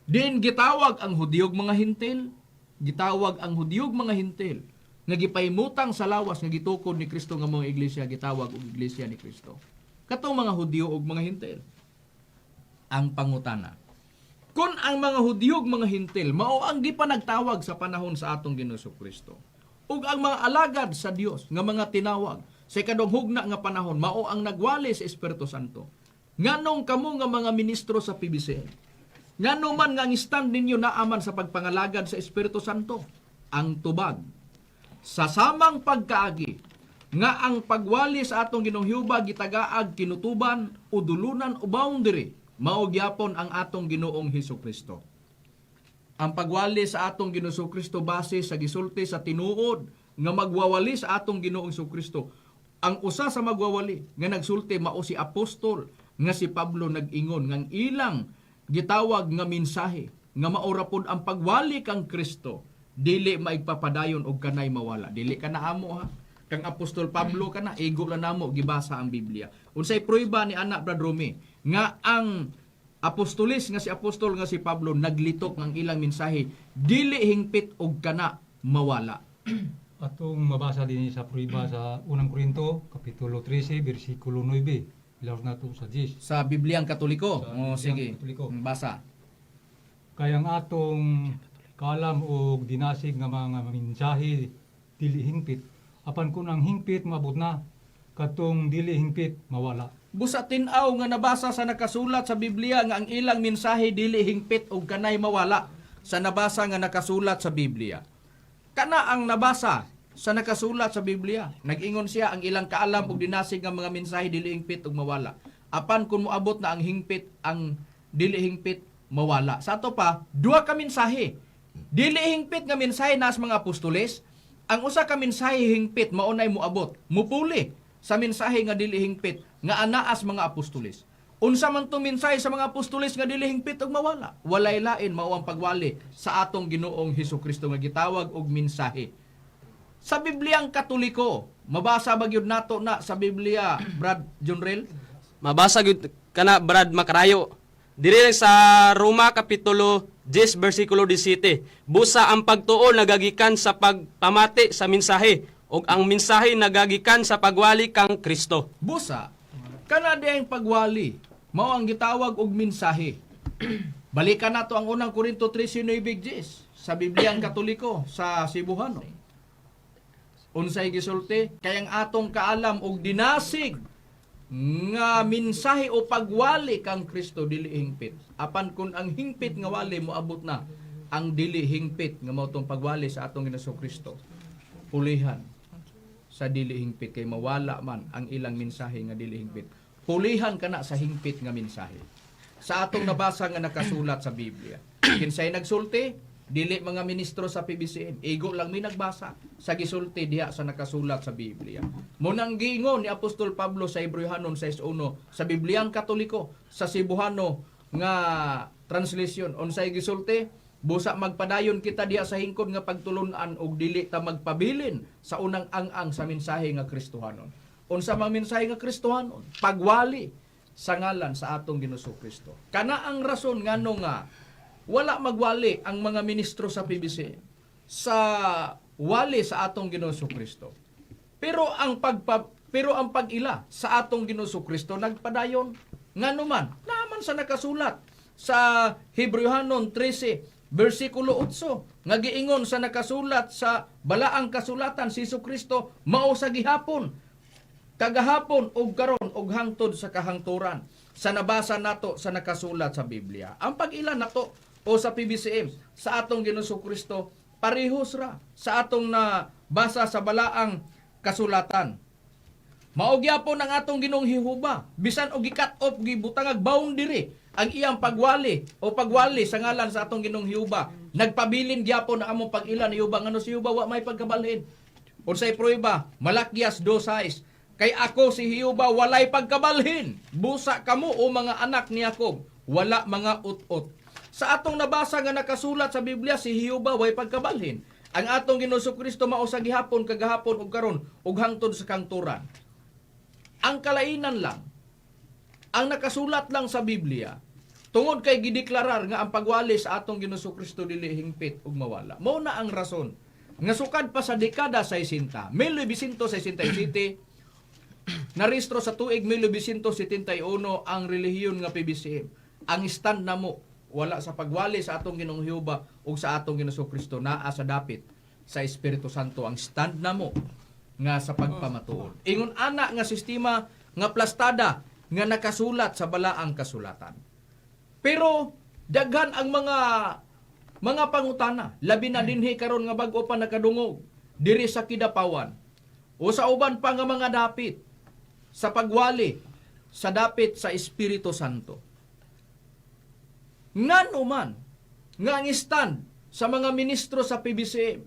Din gitawag ang Hudyo ug mga Hintil, gitawag ang Hudyo ug mga Hintil nga gipahimutang sa lawas nga gitukod ni Kristo nga mga iglesia, gitawag og iglesia ni Kristo. Katong mga Hudyo ug mga Hintil. Ang pangutana, kung ang mga Hudyo ug mga Hintil mao ang gipanagtawag sa panahon sa atong Ginoong Kristo, ug ang mga alagad sa Dios nga mga tinawag sa ikaduhang hugna nga panahon mao ang nagwali sa Espiritu Santo, nganong kamo nga mga ministro sa PBCN, Ngano man nga ang stand ninyo naaman sa pagpangalagad sa Espiritu Santo, ang tubag. Sa samang pagkaagi, nga ang pagwali sa atong Ginoong Hiuba gitagaag kinutuban o dulunan o boundary, mao gyapon ang atong Ginoong Hesukristo. Ang pagwali sa atong Ginoong Hesukristo base sa gisulti sa tinuod nga magwawali sa atong Ginoong Hesukristo. Ang usa sa magwawali nga nagsulti mao si apostol nga si Pablo nag-ingon ngang ilang gitawag nga mensahe nga maura pod ang pagwali kang Kristo dili maigpapadayon og kanay mawala. Dili ka na amo ha. Kang apostol Pablo ka na igo lang namo gibasa ang Biblia. Unsay prueba ni anak Brad Romy nga ang apostolis nga si apostol nga si Pablo naglitok ng ilang mensahe dili hingpit og kana mawala. Atong mabasa din sa pruiba sa unang Korinto, Kapitulo 13, versikulo 9. Ilaws na ito sa 10. Sa Bibliang Katoliko. Sa O Bibliang sige, Katoliko. basa. Kayang atong kalam o dinasig nga mga mensahe dili hingpit. Apan kung ang hingpit mabot na, katong dili hingpit mawala. Busa tin-aw nga nabasa sa nakasulat sa Biblia nga ang ilang mensahe dili hingpit og kanay mawala sa nabasa nga nakasulat sa Biblia. Kana ang nabasa sa nakasulat sa Biblia. Nag-ingon siya ang ilang kaalam og dinasig nga mga mensahe dili hingpit og mawala. Apan kung moabot na ang hingpit, ang dili hingpit mawala. Sa ato pa, duha ka mensahe. Dili hingpit nga mensahe nas mga apostoles. Ang usa ka mensahe hingpit maunay moabot, mupuli sa mensahe nga dili hingpit nga anaas mga apostoles. Unsa man to mensahe sa mga apostoles nga dili hingpit og mawala? Walay lain mao ang pagwali sa atong Ginoong Hesukristo nga gitawag og mensahe. Sa Bibliang Katoliko, mabasa ba gyud nato na sa Biblia, Brad Junrel? Mabasa gyud kana Brad Macarayo. Diri sa Roma Kapitulo 10 versikulo 17. Busa ang pagtuo nagagikan sa pagpamati sa mensahe ug ang mensahe nagagikan sa pagwali kang Kristo. Busa, kana diyang pagwali, mao ang gitawag og mensahe. Balikan nato ang unang Korinto 13:9 sa Bibliang Katoliko sa Cebuano. Unsay gisulti kayang atong kaalam og dinasig nga mensahe o pagwali kang Kristo dili hingpit. Apan kun ang hingpit nga wali moabot na, ang dili hingpit nga mao tong pagwali sa atong Ginoong Kristo. Pulihan sa dili hingpit kay mawala man ang ilang mensahe nga dili hingpit. Pulihan kana sa hingpit nga mensahe. Sa atong nabasa nga nakasulat sa Biblia. Kinsay nagsulti? Dili mga ministro sa PBCM. Igo lang may nagbasa sa gisulti diha sa nakasulat sa Biblia. Munang giingon ni Apostol Pablo sa Hebrehanon 6:1 sa Bibliang Katoliko sa Cebuano nga translation. Unsay gisulti? Busa magpadayon kita diha sa hingkod nga pagtulunan og dili ta magpabilin sa unang ang sa mensahe nga Kristohanon. Unsa mang mensahe nga Kristohanon? Pagwali sa ngalan sa atong Ginoong Kristo. Kana ang rason ngano nga wala magwali ang mga ministro sa PBC sa wali sa atong Ginoong Kristo. Pero ang pag-ila sa atong Ginoong Kristo nagpadayon ngano man naman sa nakasulat sa Hebrehanon 13 versikulo 8 nga giingon sa nakasulat sa balaang kasulatan si Kristo mao sa gihapon kagahapon og karon og hangtod sa kahangturan sa nabasa nato sa nakasulat sa Biblia. Ang pag-ila nato o sa PBCM sa atong Ginoong Kristo parehos ra sa atong nabasa sa balaang kasulatan. Mao gyapon ang atong Ginoong Hiuba bisan og gi-cut off gibutangag boundary ang iyang pagwali o pagwali sa ngalan sa atong Ginoong Hiuba. Nagpabilin gyapon ang among pag-ila ni Hiuba ngano si Hiuba wa may pagkabalhin. Unsay prueba? Malakyas 2:6. Kay ako si Hiuba walay pagkabalhin. Busa kamo o mga anak ni Jacob, wala mga ut-ut. Sa atong nabasa nga nakasulat sa Biblia si Hiuba way pagkabalhin. Ang atong Ginoong Kristo mao sa gihapon kagahapon ug karon ug hangtod sa kangturan. Ang kalainan lang ang nakasulat lang sa Biblia tungod kay gideklarar nga ang pagwali sa atong Ginoong Kristo dili hingpit ug mawala. Mao na ang rason nga sukad pa sa dekada 60, 1967 narehistro sa tuig 1971 ang relihiyon nga PBCM. Ang stand namo wala sa pagwali sa atong Ginoong Hiuba ug sa atong Ginoong Kristo naa sa dapit sa Espiritu Santo ang stand namo nga sa pagpamatuod. Ingon ana nga sistema nga plastada nga nakasulat sa balaang kasulatan. Pero Daghan ang mga pangutana, labi na dinhi karon nga bag-o pa nakadungog diri sa Kidapawan. O sa uban pa nga mga dapit sa pagwali sa dapit sa Espiritu Santo. Ngano man nga ang stand sa mga ministro sa PBCM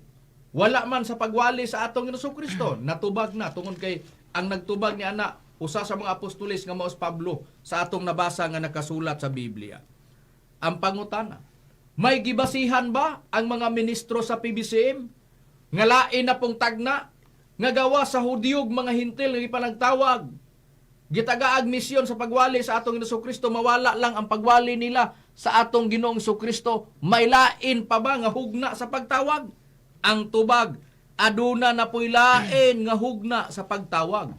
wala man sa pagwali sa atong Jesucristo, natubag na tungod kay ang nagtubag ni ana usa sa mga apostoles nga maos Pablo sa atong nabasa nga nakasulat sa Biblia. Ang pangutana, may gibasihan ba ang mga ministro sa PBCM nga lain na pong tagna nga gawa sa Hudyog mga hintil nga ipanagtawag gitagaag misyon sa pagwali sa atong Jesucristo, mawala lang ang pagwali nila sa atong Ginoong Jesucristo, may lain pa ba nga hugna sa pagtawag? Ang tubag, aduna na po'y lain nga hugna sa pagtawag.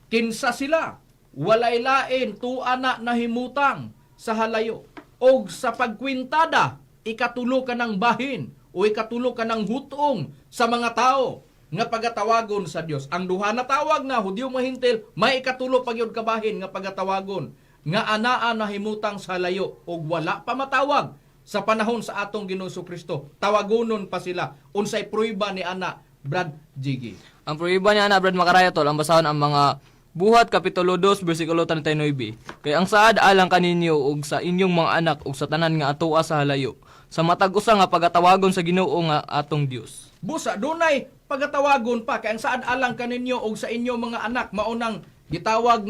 Kinsa sila, walay lain tuana na himutang sa halayo, o sa pagkwintada, ikatulo ka ng bahin, o ikatulo ka ng hutong sa mga tao, nga pagatawagon sa Dios. Ang duha na tawag na Hudyo mahintil, may ikatulo pagyud kabahin nga pagatawagon nga anaa na himutang sa layo og wala pa matawag sa panahon sa atong Ginoong Kristo. Tawagonon pa sila. Unsay prueba ni ana Brad Jiggy? Ang prueba ni ana Brad Makaraya tol, ang basahon ang mga Buhat Kapitulo 2 bersikulo 39. Kay ang saad alang kaninyo ug sa inyong mga anak ug sa tanan nga atoa sa halayo, sa matag usa nga pagatawagon sa Ginoo nga atong Dios. Busa dunay pagatawagon pa kay ang saad alang kaninyo og sa inyong mga anak maunang gitawag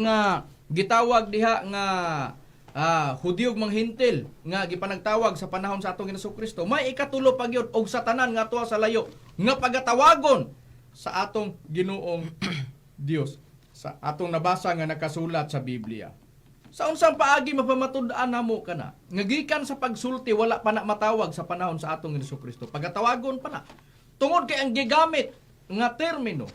diha nga Hudyog manghintil nga gipanagtawag sa panahon sa atong Jesucristo. May ikatulo pa gyud og sa tanan nga atoa sa layo nga pagatawagon sa atong Ginoong Dios. Sa atong nabasa nga nakasulat sa Biblia. Sa unsang paagi mapamatud-an namo kana nga gikan sa pagsulti wala pa na matawag sa panahon sa atong Jesucristo. Pagatawagon pa na. Tungod kay ang gigamit nga termino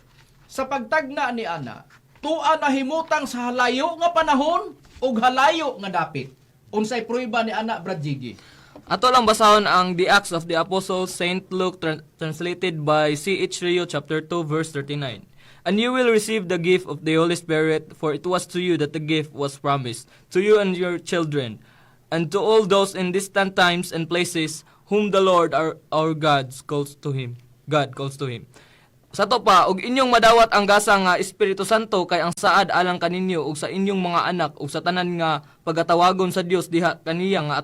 sa pagtagna ni ana, tuan na himutang sa halayo nga panahon ug halayo nga dapit. Unsay prueba ni ana Brad Jiggy? Ato lang basahon ang The Acts of the Apostles, Saint Luke translated by C.H. Rio chapter 2 verse 39. And you will receive the gift of the Holy Spirit, for it was to you that the gift was promised, to you and your children, and to all those in distant times and places whom the Lord our God calls to him. Sa to pa, og inyong madawat ang gasa nga Espiritu Santo kay ang saad alang kaninyo ug sa inyong mga anak ug sa tanan nga pagatawagon sa Dios diha kaniya nga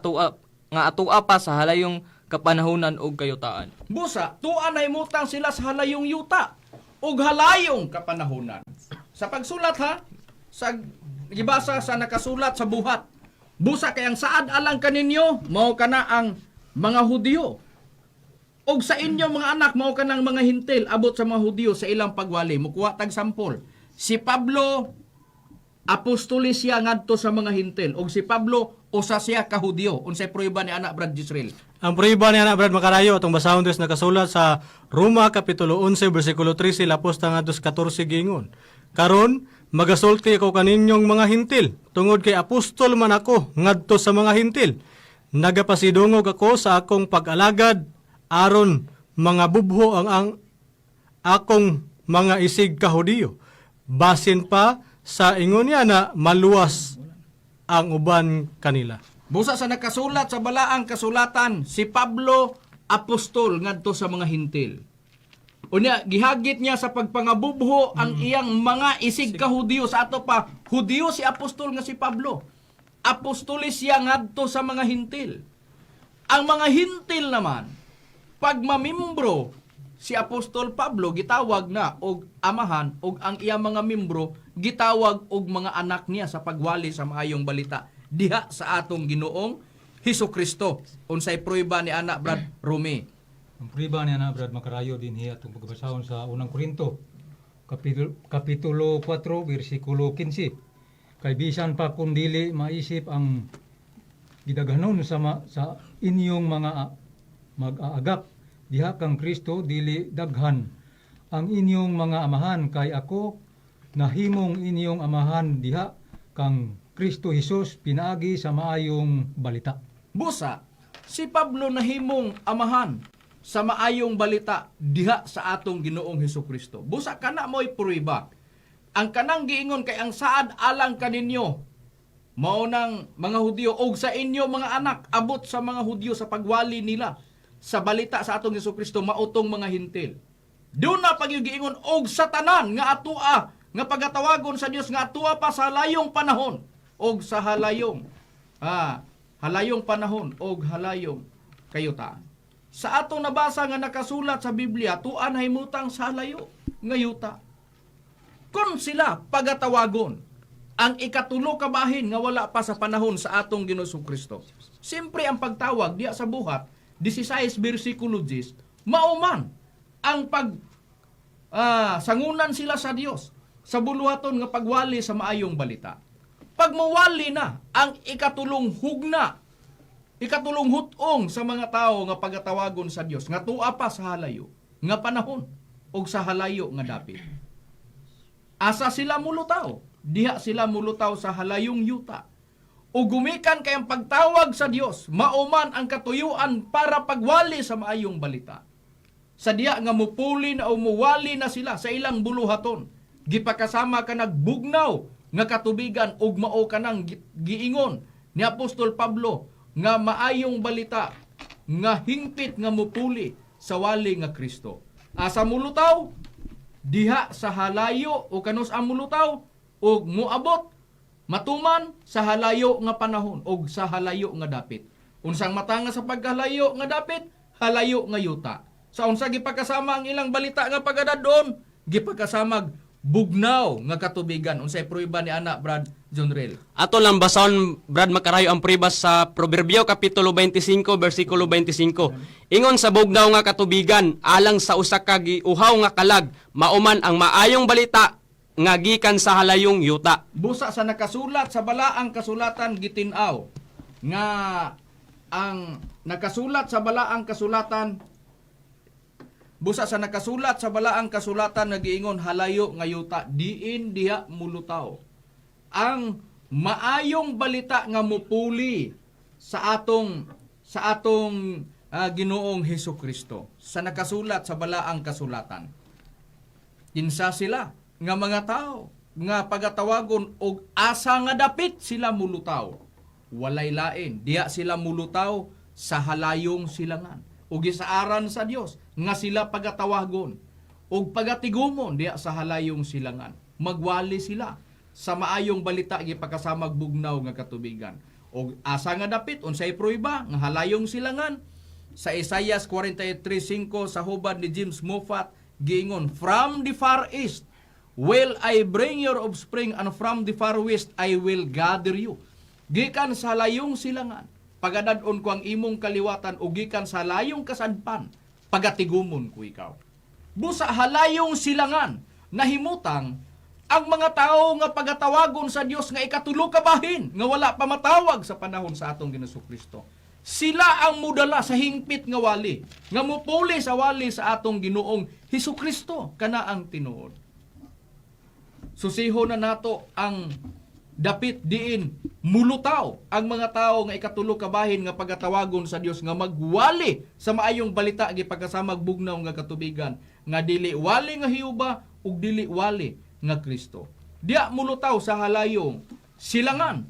atoa pa sa halayong kapanahunan ug kayutaan. Busa, tuan na himutang sila sa halayong yuta ug halayong kapanahunan. Sa pagsulat sa gibasa sa nakasulat sa buhat. Busa kay ang saad alang kaninyo mao kana ang mga Hudyo. Og sa inyo mga anak mao kanang mga hintil abot sa mga Hudyo sa ilang pagwali. Mukuha tag sampol. Si Pablo apostolis siya ngadto sa mga hintil og si Pablo usa siya ka Hudyo. Unsay prueba ni anak Brad Jisrael? Ang prueba ni ana Brad Makarayo atong basahon des nakasulat sa Roma kapitulo 11 bersikulo 13 lapos nga 2:14 giingon. Karon magasulti ako kaninyong mga hintil tungod kay apostol man ako ngadto sa mga hintil. Nagapasidungog ako sa akong pag-alagad aron mga bubho ang akong mga isig ka Hudiyo. Basin pa sa ingon niya na maluwas ang uban kanila. Busa sa nakasulat sa balaang kasulatan, si Pablo apostol ngadto sa mga hintil. Unya gihagit niya sa pagpangabubho ang iyang mga isig ka Hudiyo. Sa ato pa, Hudiyo si apostol nga si Pablo. Apostolis siya ngadto sa mga hintil. Ang mga hintil naman, pag mamimbro si Apostol Pablo gitawag na og amahan og ang iyang mga membro gitawag og mga anak niya sa pagwali sa maayong balita diha sa atong Ginoong Hesukristo. Unsay prueba ni anak Brad Rumi? Ang prueba ni ana Brad Makarayo dinhi atong pagbasahon sa unang Korinto kapitulo 4 bersikulo 15. Kay bisan pa kun dili maisip ang gidaghanon sa inyong mga mag-aagap diha kang Kristo dili daghan ang inyong mga amahan kay ako nahimong inyong amahan diha kang Kristo Hesus pinaagi sa maayong balita. Busa, si Pablo nahimong amahan sa maayong balita diha sa atong Ginoong Hesukristo. Busa kana mo'y prueba. Ang kanang giingon kay ang saad alang kaninyo maunang mga Hudyo og sa inyo mga anak abot sa mga Hudyo sa pagwali nila sa balita sa atong Hesukristo mautong mga hintil. Doon na pagyugiingon og sa tanan nga atua nga pagatawagon sa Dios nga atua pa sa halayong panahon og sa halayong panahon og halayong kayutaan. Sa ato nabasa nga nakasulat sa Biblia, tuan himutang sa halayo nga yuta. Kung sila pagatawagon ang ikatulo ka bahin nga wala pa sa panahon sa atong Ginoong Kristo. Siyempre ang pagtawag diya sa buhat 16 bersikulo 10 mauman ang sangunan sila sa Dios sa buluhaton nga pagwali sa maayong balita. Pag mawali na ang ikatulong hugna, ikatulong hutong sa mga tao nga pagatawagon sa Dios nga tua pa sa halayo nga panahon o sa halayo nga dapit. Asa sila mulutaw? Diha sila mulutaw sa halayong yuta. O gumikan kay ang pagtawag sa Dios, mauman ang katuyuan para pagwali sa maayong balita. Sa diha nga mupuli na o muwali na sila sa ilang buluhaton, gipakasama ka nagbugnaw nga katubigan ug mao kanang giingon ni Apostol Pablo nga maayong balita nga hingpit nga mupuli sa wali nga Kristo. Asa mulutaw? Diha sa halayo o kanus ang mulutaw ug muabot matuman sa halayo nga panahon ug sa halayo nga dapit. Unsang matanga sa paghalayo nga dapit, halayo nga yuta. Sa unsa gipakasama ang ilang balita nga pagadadon, gipakasamag bugnaw nga katubigan. Unsay prueba ni ana Brad John Rel? Ato lang basaon Brad Makarayo ang pribas sa Proverbio kapitulo 25 bersikulo 25. Ingon sa bugnaw nga katubigan alang sa usa ka giuhaw nga kalag mauman ang maayong balita nga gikan sa halayong yuta. Busa sa nakasulat sa balaang kasulatan gitin-aw nga ang nakasulat sa balaang kasulatan busa sa nakasulat sa balaang kasulatan nagiingon halayo nga yuta diin diha mulutaw ang maayong balita nga mupuli sa atong Ginoong Hesukristo sa nakasulat sa balaang kasulatan. Kinsa sila nga mga tao nga pagatawagon og asa nga dapit sila mulutaw. Walay lain, diya sila mulutaw sa halayong silangan. O gisaaran sa Dios nga sila pagatawagon og pagatigumon diya sa halayong silangan. Magwali sila sa maayong balita gipakasamag bugnaw nga katubigan. Og asa nga dapit unsay prueba nga halayong silangan sa Isaias 43:5 sa hubad ni James Moffat giingon, "From the far east will I bring your offspring, and from the far west I will gather you." Gikan sa layong silangan, pagadadon ko ang imong kaliwatan, o gikan sa layong kasadpan, pagatigumon ko ikaw. Busa halayong silangan, nahimutang, ang mga tao nga pagatawagon sa Dios nga ikatulo ka bahin, nga wala pa matawag sa panahon sa atong Ginoong Kristo. Sila ang mudala sa hingpit nga wali, nga mupuli sa wali sa atong Ginoong Hesukristo, kana ang tinuod. Susiho na nato ang dapit diin mulutaw ang mga tao nga ikatulo ka bahin nga pagatawagon sa Dios nga magwali sa maayong balita gipagkasamag bugnaw nga katubigan nga dili wali nga Hiuba ug dili wali nga Kristo. Diya mulutaw sa halayong silangan.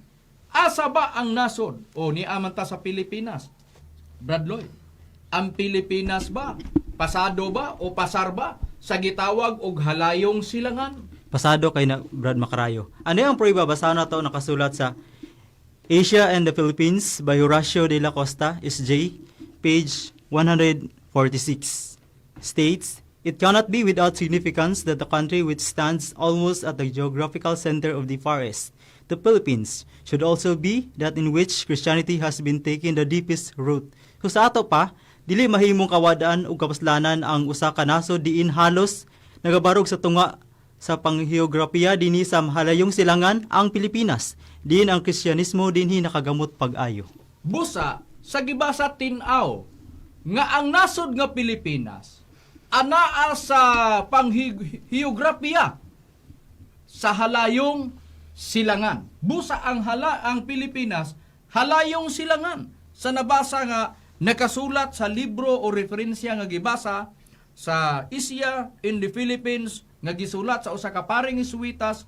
Asa ba ang nasod o ni amanta sa Pilipinas? Brad Lloyd, ang Pilipinas ba pasado ba o pasar ba sa gitawag og halayong silangan? Pasado kay na Brad Makarayo. Ano yung prueba? Basahan na to nakasulat sa Asia and the Philippines by Horacio de la Costa, SJ, page 146. States, "It cannot be without significance that the country which stands almost at the geographical center of the Far East, the Philippines, should also be that in which Christianity has been taking the deepest root." So sa ato pa, dili mahimong kawadaan ug kapaslanan ang usa ka nasod diin halos nagabarog sa tunga sa pangheograpiya dinhi sa halayong silangan ang Pilipinas. Diin ang Kristyanismo dinhi nakagamot pag-ayo. Busa sa gibasa tin-aw nga ang nasod nga Pilipinas anaa sa pangheograpiya sa halayong silangan. Busa ang Pilipinas halayong silangan. Sa nabasa nga nakasulat sa libro o referensya nga gibasa sa Asia in the Philippines nga gisulat sa usa ka paring Jesuitas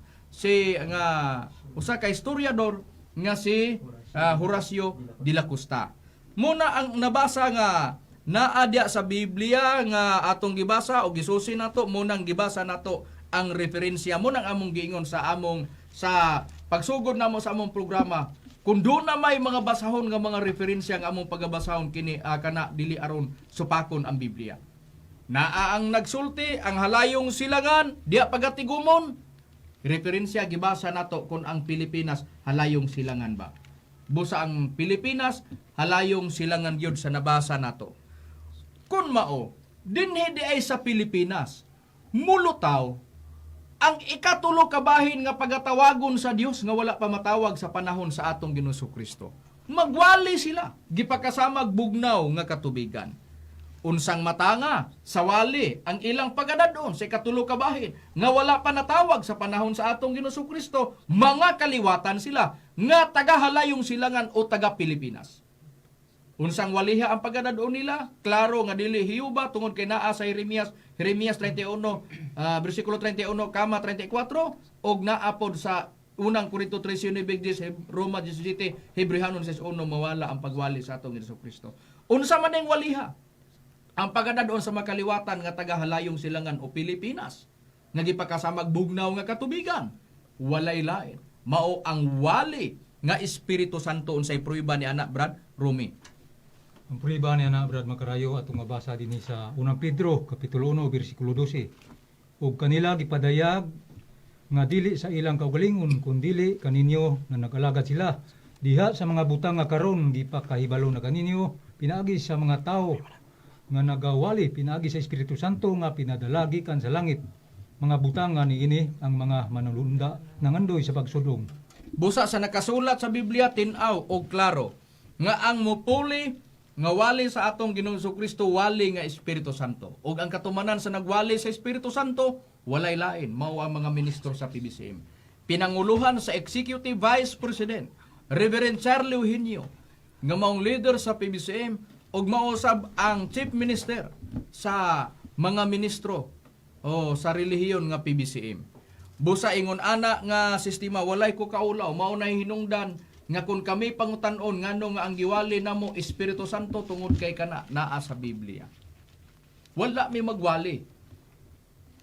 usa ka historiador nga si Horacio de la Costa. Muna ang nabasa nga naadya sa Biblia nga atong gibasa o gisusi nato, munang gibasa nato ang referensya, munang among giingon sa pagsugod namo sa among programa. Kung doon na may mga basahon nga mga referensya nga among pagabasahon kini kana dili aron supakon ang Biblia. Naa ang nagsulti ang halayong silangan diya pagatigumon. Referensya gibasa nato kung ang Pilipinas halayong silangan ba. Busa ang Pilipinas halayong silangan gyud sa nabasa nato. Kun mao dinhi di ay sa Pilipinas mulutaw ang ikatulo kabahin nga pagatawagon sa Dios nga wala pa matawag sa panahon sa atong Ginoong Kristo. Magwali sila, gipakasamag bugnaw nga katubigan. Unsang matanga sa wali ang ilang pagadadon sa ikatulo kabahin nga wala pa natawag sa panahon sa atong Ginoong Kristo, mga kaliwatan sila nga taga-halayong silangan o taga-Pilipinas. Unsang waliha ang paggadadon nila, klaro nga dili hiyuba tungod kay naa sa Jeremias 31 bersikulo 31 kama 34 og naa pod sa unang Korinto 13:9, Roma 17, Hebreano 6:1 mawala ang pagwali sa atong Ginoong Kristo. Unsa man ning waliha ang paggadadon sa makaliwatan nga taga-halayong silangan o Pilipinas nga gipakasamag bugnaw nga katubigan, walay lain mao ang wali nga Espiritu Santo unsay prueba ni anak Brad Rumi. Ang prueba ni Ana Brad Macarayo atong mabasa dinhi sa 1 Pedro kapitulo 1 bersikulo 12. Ug kanila gipadayag nga dili sa ilang kaugalingon kundi kaninyo nga nag-alagad sila diha sa mga butang nga karon gipakahibalo na kaninyo pinaagi sa mga tawo nga nagawali pinaagi sa Espiritu Santo nga pinadalagi kan sa langit. Mga butang nga niini ang mga manulunda nangandoy sa pagsudong. Busa sa nakasulat sa Biblia tin-aw og klaro nga ang mupuli nga wali sa atong Ginoong Kristo wali nga Espiritu Santo. Ug ang katumanan sa nagwali sa Espiritu Santo walay lain mao ang mga ministro sa PBCM. Pinanguluhan sa Executive Vice President Reverend Charlie Eugenio nga maong leader sa PBCM ug mausab ang Chief Minister sa mga ministro o sa relihiyon nga PBCM. Busa ingon ana nga sistema walay ko kaulaw mao na hinungdan nga kung kami pangutan-on ngano nga ang giwali namo Espiritu Santo tungod kay kana naa sa Biblia. Wala mi magwali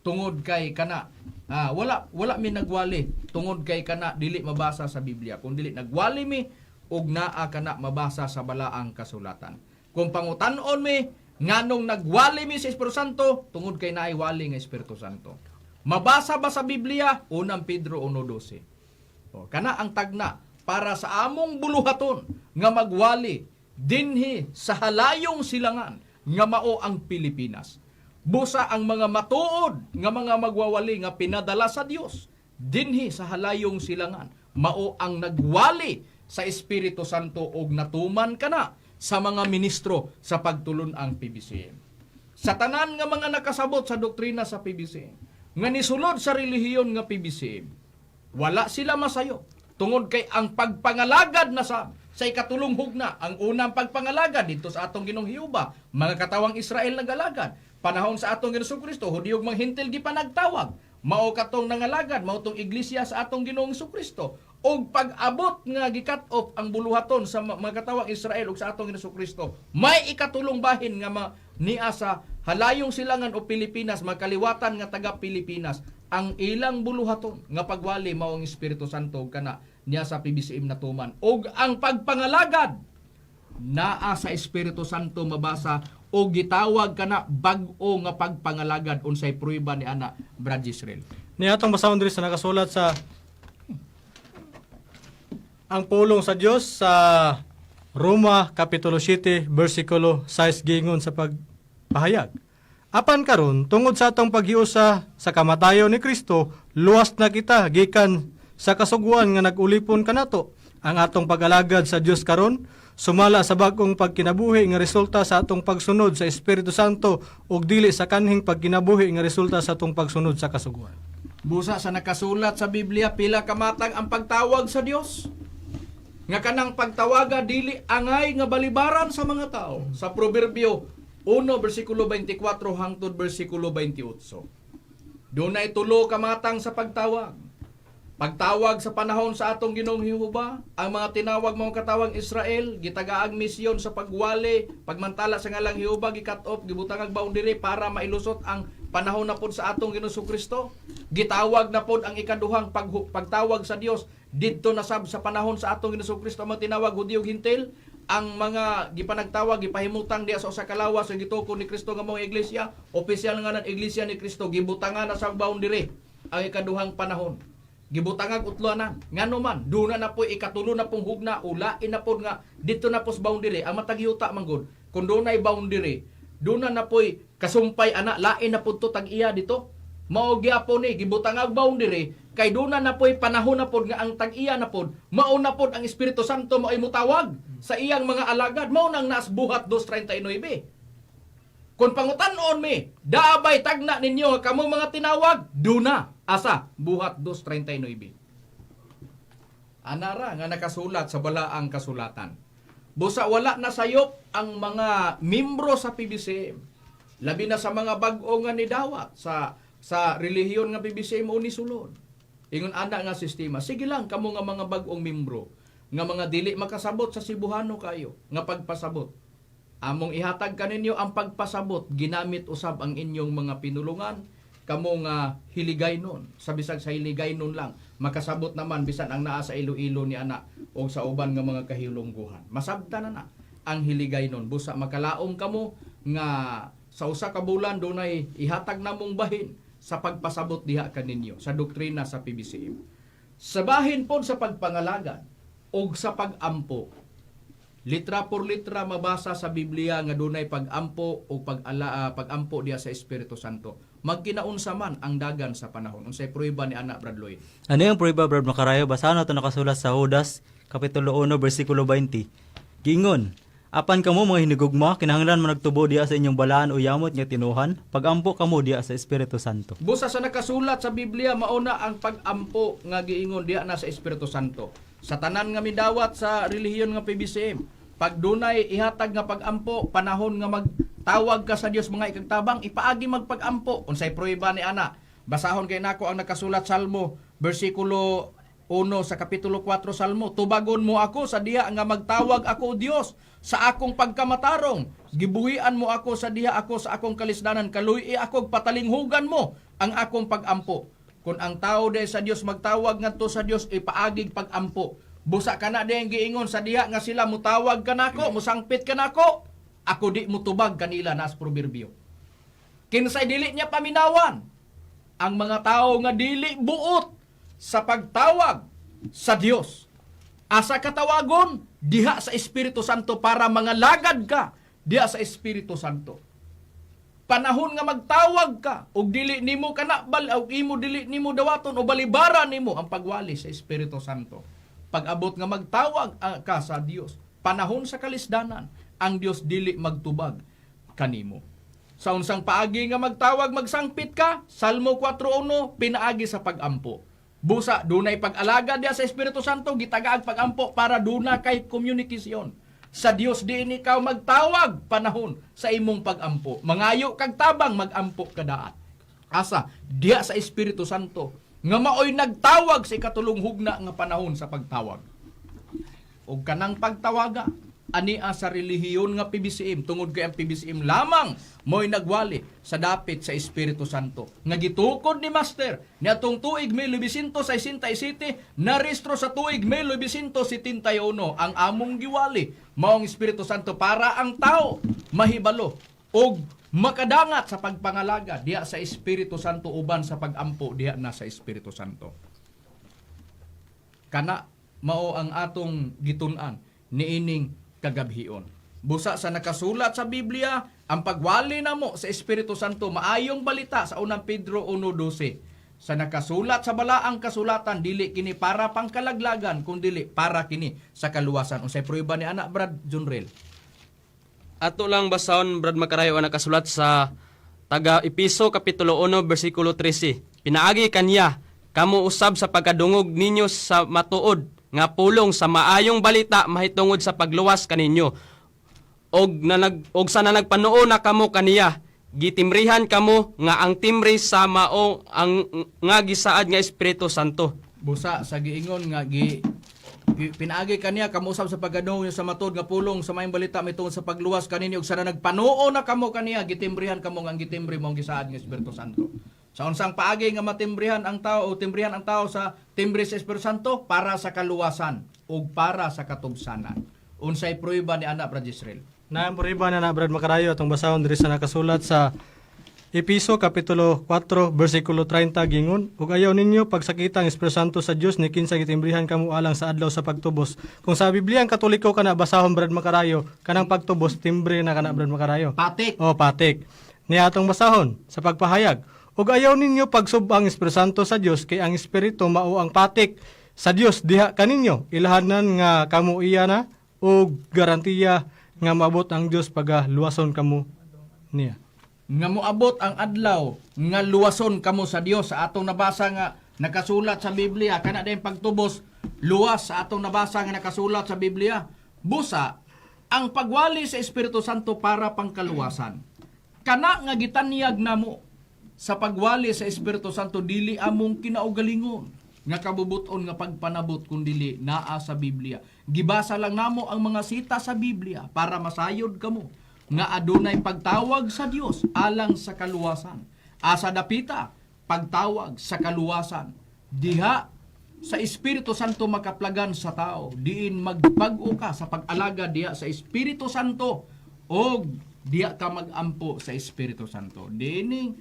tungod kay kana. Wala mi nagwali tungod kay kana dili mabasa sa Biblia. Kung dili nagwali mi ug naa kana mabasa sa balaang kasulatan. Kung pangutan-on mi nganong nagwali mi sa Espiritu Santo tungod kay naay wali nga Espiritu Santo. Mabasa ba sa Biblia? 1 Pedro 1:12. Kana ang tagna para sa among buluhaton nga magwali dinhi sa halayong silangan nga mao ang Pilipinas. Busa ang mga matuod nga mga magwawali nga pinadala sa Dios dinhi sa halayong silangan mao ang nagwali sa Espiritu Santo og natuman kana sa mga ministro sa pagtulon ang PBCM. Sa tanan nga mga nakasabot sa doktrina sa PBCM nga nisulod sa relihiyon nga PBCM, wala sila masayo. Tungod kay ang pagpangalagad na sa ikatulong hugna, ang unang pagpangalagad dito sa atong Ginoong Hiyuba, mga katawang Israel nagalagad. Panahon sa atong Ginoong Kristo, Hudiog mga Hintil di pa nagtawag. Mao katong nangalagad, mao tong iglesia sa atong Ginoong Kristo. Og pag-abot nga gikat off ang buluhaton sa mga katawang Israel ug sa atong Ginoong Kristo, may ikatulong bahin nga niya sa halayong silangan o Pilipinas, makaliwatan nga taga Pilipinas. Ang ilang buluhaton nga pagwali mao ang Espiritu Santo kana niya sa PBCM natuman. Og ang pagpangalagad naa sa Espiritu Santo mabasa o gitawag kana bag-o nga pagpangalagad unsay prueba ni ana Brad Israel. Ni atong basahon diri sa nakasulat sa ang pulong sa Dios sa Roma kapitulo 7 bersikulo 6 gingon sa pagpahayag. Apan karon tungod sa atong paghiusa sa kamatayon ni Kristo, luwas na kita gikan sa kasugwan nga nag-ulipon kanato. Ang atong pag-alagad sa Dios karon sumala sa bag-ong pagkinabuhi nga resulta sa atong pagsunod sa Espiritu Santo ug dili sa kanhing pagkinabuhi nga resulta sa atong pagsunod sa kasugwan. Busa sa nakasulat sa Biblia pila kamatang ang pagtawag sa Dios. Nga kanang pagtawaga dili angay nga balibaran sa mga tao. Sa Proverbio 1 bersikulo 24 hangtod bersikulo 28. Doon na itulo kamatang sa pagtawag. Pagtawag sa panahon sa atong Ginoong Jehova, ang mga tinawag mga katawang Israel, gitagaang misyon sa pagwali, pagmantala sa ngalang Jehova, gikat off, gibutang boundary para mailusot ang panahon na pod sa atong Ginoong Kristo. Gitawag na pod ang ikaduhang pagtawag sa Dios didto na sab sa panahon sa atong Ginoong Kristo, ang mga tinawag Hudyo Hintil, ang mga gipanagtawag gipahimutang diya sa usa ka lawas nga gituko ni Kristo nga mga iglesia, opisyal nga ng iglesia ni Kristo, gibutangan na sa boundary ang ikaduhang panahon. Gibutangag utloanan ngano man duna na po ikatulo na pong hugna ulain na po nga dito na po sa boundary ang mataghiuta manggod kun dunay boundary duna na po kasumpay ana lain na po to tag-iya dito mao gyapon ni gibutangag boundary kay duna na po panahon na po nga ang tag-iya na po mao na po ang Espiritu Santo mao mutawag sa iyang mga alagad mao nang nas buhat 2:39. Kung pangutan-on mi daabay tagna ninyo kamo mga tinawag duna asa buhat 2:39. Anara nga nakasulat sa balaang kasulatan. Busa wala na sayop ang mga membro sa PBCM. Labi na sa mga bag-o nga nidawat sa relihiyon nga PBCM o ni sulod. Ingon ana nga sistema. Sige lang kamo nga mga bag-ong membro nga mga dili makasabot sa Cebuano kayo nga pagpasabot. Among ihatag kaninyo ang pagpasabot ginamit usab ang inyong mga pinulungan kamo nga hiligaynon sa bisag sa hiligaynon lang makasabot naman bisan ang naa sa Iloilo ni ana o sa uban nga mga kahilungguhan masabtan na ang hiligaynon busa makalaom kamo nga sa usa ka bulan dunay ihatag namong bahin sa pagpasabot diha kaninyo sa doktrina sa PBCM sa bahin pod sa pagpangalagan og sa pagampo. Litra por litra mabasa sa Biblia nga dunay pagampo o pagampo diya sa Espiritu Santo. Magkinaunsa man ang dagan sa panahon. Unsay prueba ni ana Brad Lloyd? Ano yung prueba, Brad Macarayo? Basahan nato nakasulat sa Judas, Kapitulo 1, versikulo 20. Gingon, apan kamo mga hinigugma, kinahanglan mo nagtubo diya sa inyong balaan o yamot nga tinuhan, pagampo kamo diya sa Espiritu Santo. Busa sa nakasulat sa Biblia, mauna ang pagampo nga giingon diya na sa Espiritu Santo. Sa tanan nga midawat sa relihiyon nga PBCM, pag dunay ihatag nga pagampo, panahon nga magtawag ka sa Dios mga ikagtabang, ipaagi magpagampo. Unsay prueba ni ana? Basahon kay nako ang nakasulat Salmo, versikulo 1 sa kapitulo 4 Salmo. Tubagon mo ako sa diha nga magtawag ako Dios sa akong pagkamatarong. Gibuhian mo ako sa diha ako sa akong kalisdanan. Kaluy ako patalinghugan mo ang akong pagampo. Kung ang tao de sa Dios magtawag ngadto sa Dios ipaagig pagampo. Busa kana dayang giingon sa diha nga sila mutawag kanako, musangpit kanako. Ako di mutubag kanila nas proverbio. Kinsay dili niya paminawan ang mga tao nga dili buot sa pagtawag sa Dios. Asa katawagon diha sa Espiritu Santo para mga lagad ka diha sa Espiritu Santo. Panahon nga magtawag ka og dili nimo kana og imo dili nimo dawaton o balibara nimo ang pagwali sa Espiritu Santo. Pag-abot nga magtawag ka sa Dios, panahon sa kalisdanan, ang Dios dili magtubag kanimo. Sa unsang paagi nga magtawag magsangpit ka, Salmo 4:1 pinaagi sa pagampo. Busa dunay pag-alaga diya sa Espiritu Santo, gitagaag pagampo para duna kay komunikasyon. Sa Dios diin ikaw magtawag panahon sa imong pagampo. Mangayo kag tabang magampo kadaat. Asa diya sa Espiritu Santo nga maoy nagtawag sa ikatulong hugna nga panahon sa pagtawag. Og kanang pagtawaga ania sa relihiyon nga PBCM tungod kay ang PBCM lamang mo'y nagwali sa dapit sa Espiritu Santo. Nga gitukod ni Master niadtong tuig 1967 narehistro sa tuig 1971 ang among giwali maong Espiritu Santo para ang tao mahibalo og makadangat sa pagpangalaga diha sa Espiritu Santo uban sa pagampo diha na sa Espiritu Santo. Kana mao ang atong gitun-an niining kagabhion. Busa sa nakasulat sa Biblia, ang pagwali namo sa Espiritu Santo maayong balita sa unang Pedro 1:12. Sa nakasulat sa balaang kasulatan dili kini para pangkalaglagan kundi para kini sa kaluwasan. Unsay prueba ni anak Brad Junrel? Ato lang basahon, Brad Macarayo, ang nakasulat sa taga-Episo, Kapitulo 1, versikulo 13. Pinaagi kanya, kamo usab sa pagkadungog ninyo sa matuod, nga pulong sa maayong balita mahitungod sa pagluwas kaninyo. Og sa nagpanuo na kamo kaniya, gitimrihan kamo nga ang timri sa mao ang nga gisaad nga Espiritu Santo. busa sa giingon nga pinaagi kaniya kamusab sa paggadong sa matod nga pulong sa mayong balita mitungod sa pagluwas kaninyo ug sana nagpanuo na kamo kaniya gitimbrihan kamo nga ang gitimbre mong gisaad nga Espiritu Santo. Sa unsang paagi nga matimbrihan ang tao o timbrihan ang tao sa timbre sa Espiritu Santo para sa kaluwasan ug para sa katubsanan. Unsay prueba ni ana Brad Israel? Naang puriba na Brad Macarayo atong basahon diri sa nakasulat sa Episo Kapitulo 4 versikulo 30 gingon, ug ayaw ninyo pagsakita ang Espiritu Santo sa Dios ni kinsa gitimbrihan kamo alang sa adlaw sa pagtubos. Kung sa Biblia ang Katoliko kana basahon Brad Macarayo, kanang pagtubos timbre na kana Brad Macarayo. Patik. O patik. Niya atong basahon sa pagpahayag. Ug ayaw ninyo pagsubang ang Espiritu Santo sa Dios kay ang Espiritu mao ang patik sa Dios diha kaninyo. Ilahanan nga kamo iya na ug garantiya nga maabot ang Dios pagaluwason kamo niya. Nga moabot ang adlaw nga luwason kamo sa Dios sa atong nabasa nga nakasulat sa Biblia kana din pagtubos luwas sa atong nabasa nga nakasulat sa Biblia. Busa ang pagwali sa Espiritu Santo para pangkaluwasan. Kana nga gitanyag namo sa pagwali sa Espiritu Santo dili among kinaugalingon nga kabubuton nga pagpanabot kundili naa sa Biblia. Gibasa lang namo ang mga sita sa Biblia para masayod kamo nga adunay pagtawag sa Dios alang sa kaluwasan. Asa dapita pagtawag sa kaluwasan diha sa Espiritu Santo makaplagan sa tao, diin magpag-o ka sa pag-alaga diha sa Espiritu Santo o diha ka mag-ampo sa Espiritu Santo. Dining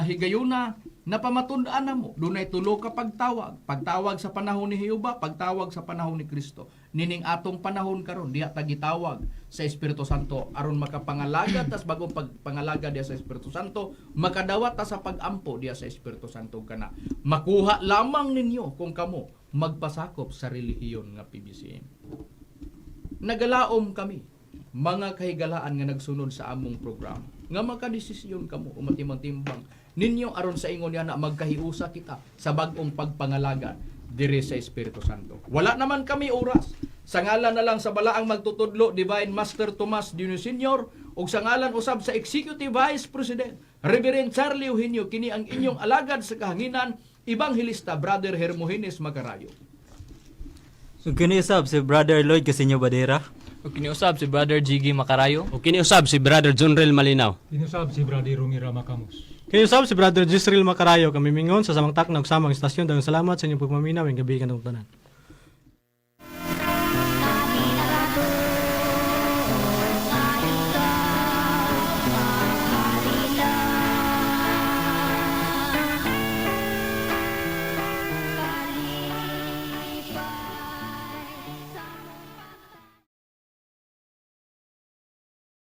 higayuna napamatundaan na mo, dunay tulo ka pagtawag sa panahon ni Jehova, pagtawag sa panahon ni Kristo. Nining atong panahon karon diha ta gitawag sa Espiritu Santo aron makapangalaga tas bagong pagpangalaga diha sa Espiritu Santo, makadawat ta sa pag-ampo diha sa Espiritu Santo kana. Makuha lamang ninyo kung kamo magpasakop sa relihiyon nga PBCM. Nagalaom kami mga kahigalaan nga nagsunod sa among programa nga makadesisyon kamo o matimang-timbang ninyo aron sa ingon yana magkahiusa kita sa bag-ong pagpangalaga diri sa Espiritu Santo. Wala naman kami oras. Sa ngalan na lang sa balaang magtutudlo Divine Master Tomas Dino Sr. ug sa ngalan usab sa Executive Vice President Reverend Charlie Eugenio kini ang inyong alagad sa kahanginan Evangelista Brother Hermogenes Macarayo. So kiniusab si Brother Lloyd Casinyo Badera. Ug kiniusab si Brother Jiggy Macarayo. O kiniusab si Brother Junrel Malinaw. Inusab si Brother Romira Macamos. Kayo sab si Brother Jisrael Macarayo kami mingon sa samang takna ug samang istasyon. Daghang salamat sa inyong pagpaminaw ing gabi kanang tanan.